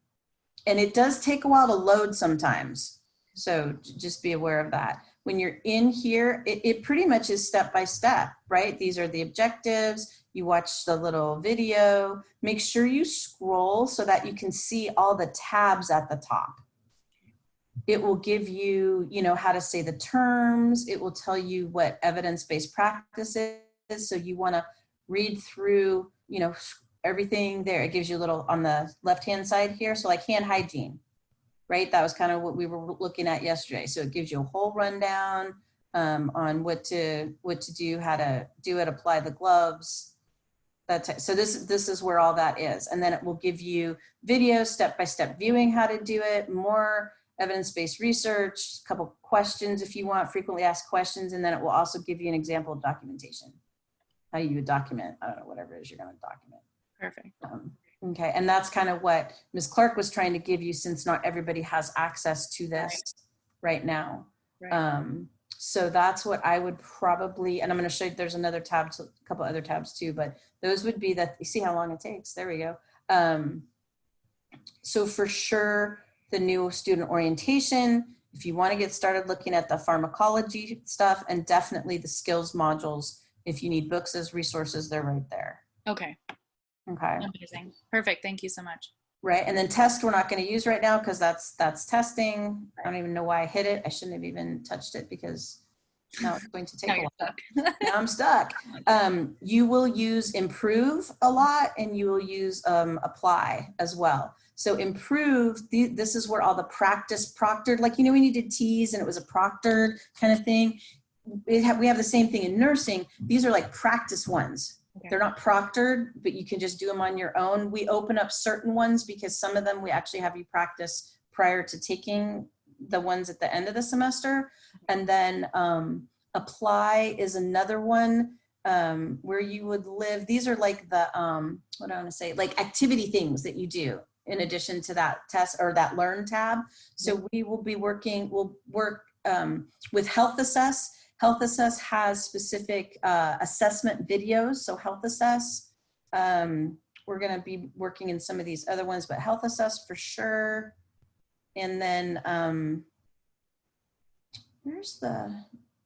A: it does take a while to load sometimes. So just be aware of that. When you're in here, it pretty much is step by step, right? These are the objectives. You watch the little video. Make sure you scroll so that you can see all the tabs at the top. It will give you, how to say the terms. It will tell you what evidence-based practice is. So you want to read through, everything there. It gives you a little on the left-hand side here. So like hand hygiene, right? That was kind of what we were looking at yesterday. So it gives you a whole rundown on what to do, how to do it, apply the gloves. So this is where all that is. And then it will give you videos, step-by-step viewing how to do it, more evidence-based research, a couple questions if you want, frequently asked questions, and then it will also give you an example of documentation. How you would document, I don't know, whatever it is you're going to document.
C: Perfect.
A: Okay, and that's kind of what Ms. Clark was trying to give you since not everybody has access to this right now.
C: Right.
A: So that's what I would probably, and I'm going to show you, there's another tab, a couple other tabs too, but those would be that, you see how long it takes, there we go. So for sure, the new student orientation, if you want to get started looking at the pharmacology stuff, and definitely the skills modules, if you need books as resources, they're right there.
C: Okay.
A: Okay.
C: Amazing. Perfect. Thank you so much.
A: Right. And then test we're not going to use right now because that's testing. I don't even know why I hit it. I shouldn't have even touched it because now it's going to take a while. Now I'm stuck. You will use improve a lot, and you will use apply as well. So improved, this is where all the practice proctored, like, you know, when you did T's and it was a proctored kind of thing. We have the same thing in nursing. These are like practice ones. Okay. They're not proctored, but you can just do them on your own. We open up certain ones because some of them we actually have you practice prior to taking the ones at the end of the semester. And then apply is another one where you would live. These are like the, what do I want to say, like activity things that you do in addition to that test or that learn tab. So we will be working, we'll work with Health Assess. Health Assess has specific assessment videos. So Health Assess, we're going to be working in some of these other ones, but Health Assess for sure. And then where's the,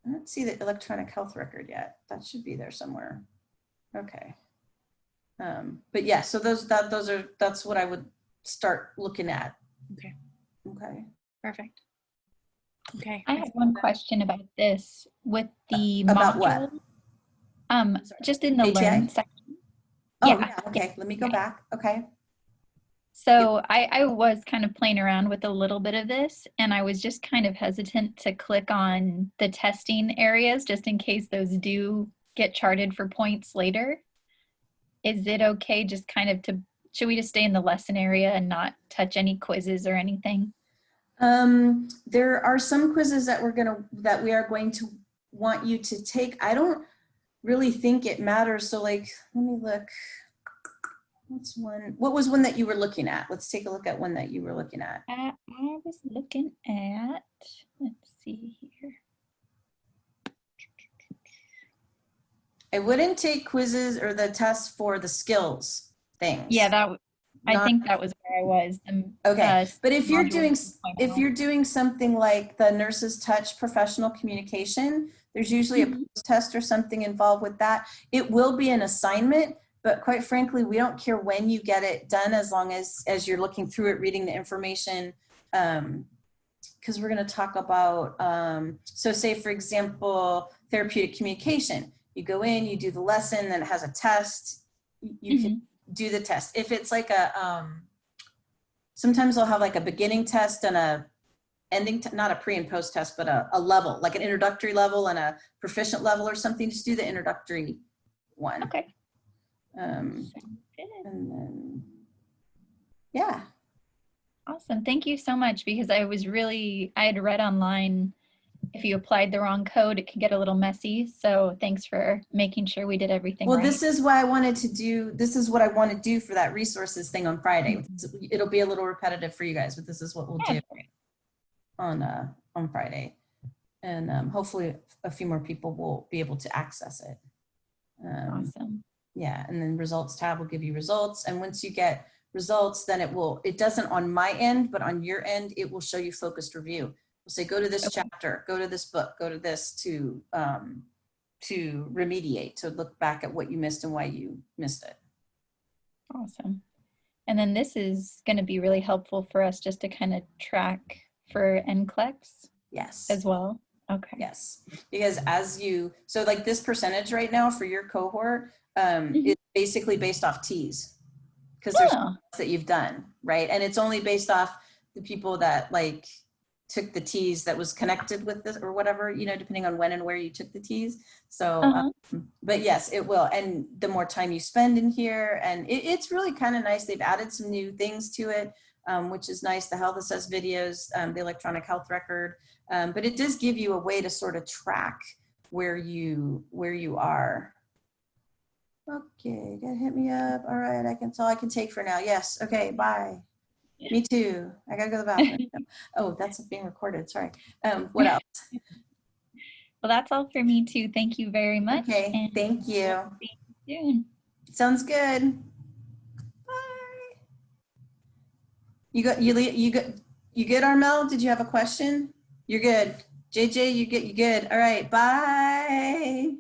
A: I don't see the electronic health record yet. That should be there somewhere. Okay. But yeah, so that's what I would start looking at.
C: Okay.
A: Okay.
C: Perfect. Okay.
G: I have one question about this with the
A: about
G: module.
A: What?
G: Just in the
A: ATI?
G: learn section.
A: Oh
G: yeah.
A: yeah. Okay. Let me go back. Okay.
G: So I was kind of playing around with a little bit of this, and I was just kind of hesitant to click on the testing areas just in case those do get charted for points later. Is it okay just kind of to, should we just stay in the lesson area and not touch any quizzes or anything?
A: There are some quizzes that we are going to want you to take. I don't really think it matters. So like, let me look. What was one that you were looking at? Let's take a look at one that you were looking at.
G: I was looking at, let's see here.
A: I wouldn't take quizzes or the tests for the skills things.
G: Yeah, I think that was where I was.
A: Okay, but if you're doing something like the Nurses Touch professional communication, there's usually a post test or something involved with that. It will be an assignment, but quite frankly, we don't care when you get it done as long as you're looking through it, reading the information, because we're going to talk about, so say for example, therapeutic communication. You go in, you do the lesson, then it has a test. You can do the test. If it's like a, sometimes they'll have like a beginning test and a ending, not a pre and post test, but a level, like an introductory level and a proficient level or something. Just do the introductory one.
G: Okay.
A: And then, yeah.
G: Awesome. Thank you so much, because I had read online, if you applied the wrong code, it could get a little messy. So thanks for making sure we did everything right.
A: This is why I wanted to do, this is what I want to do for that resources thing on Friday. It'll be a little repetitive for you guys, but this is what we'll do on Friday. And hopefully a few more people will be able to access it.
G: Awesome.
A: Yeah, and then results tab will give you results. And once you get results, then it doesn't on my end, but on your end, it will show you focused review. We'll say, go to this chapter, go to this book, go to this to remediate, to look back at what you missed and why you missed it.
G: Awesome. And then this is going to be really helpful for us just to kind of track for NCLEX.
A: Yes.
G: As well. Okay.
A: Yes, because so like this percentage right now for your cohort is basically based off T's, because there's that you've done, right? And it's only based off the people that like took the T's that was connected with this or whatever, you know, depending on when and where you took the T's. So, but yes, it will. And the more time you spend in here, and it's really kind of nice. They've added some new things to it, which is nice. The Health Assess videos, the electronic health record, but it does give you a way to sort of track where you are. Okay, gotta hit me up. All right, that's all I can take for now. Yes, okay, bye. Me too. I gotta go to the bathroom. Oh, that's being recorded. Sorry. What else?
G: Well, that's all for me too. Thank you very much.
A: Okay,
G: and
A: thank you.
G: See you soon.
A: Sounds good. Bye. You good, Armel? Did you have a question? You're good. JJ, you good? All right. Bye.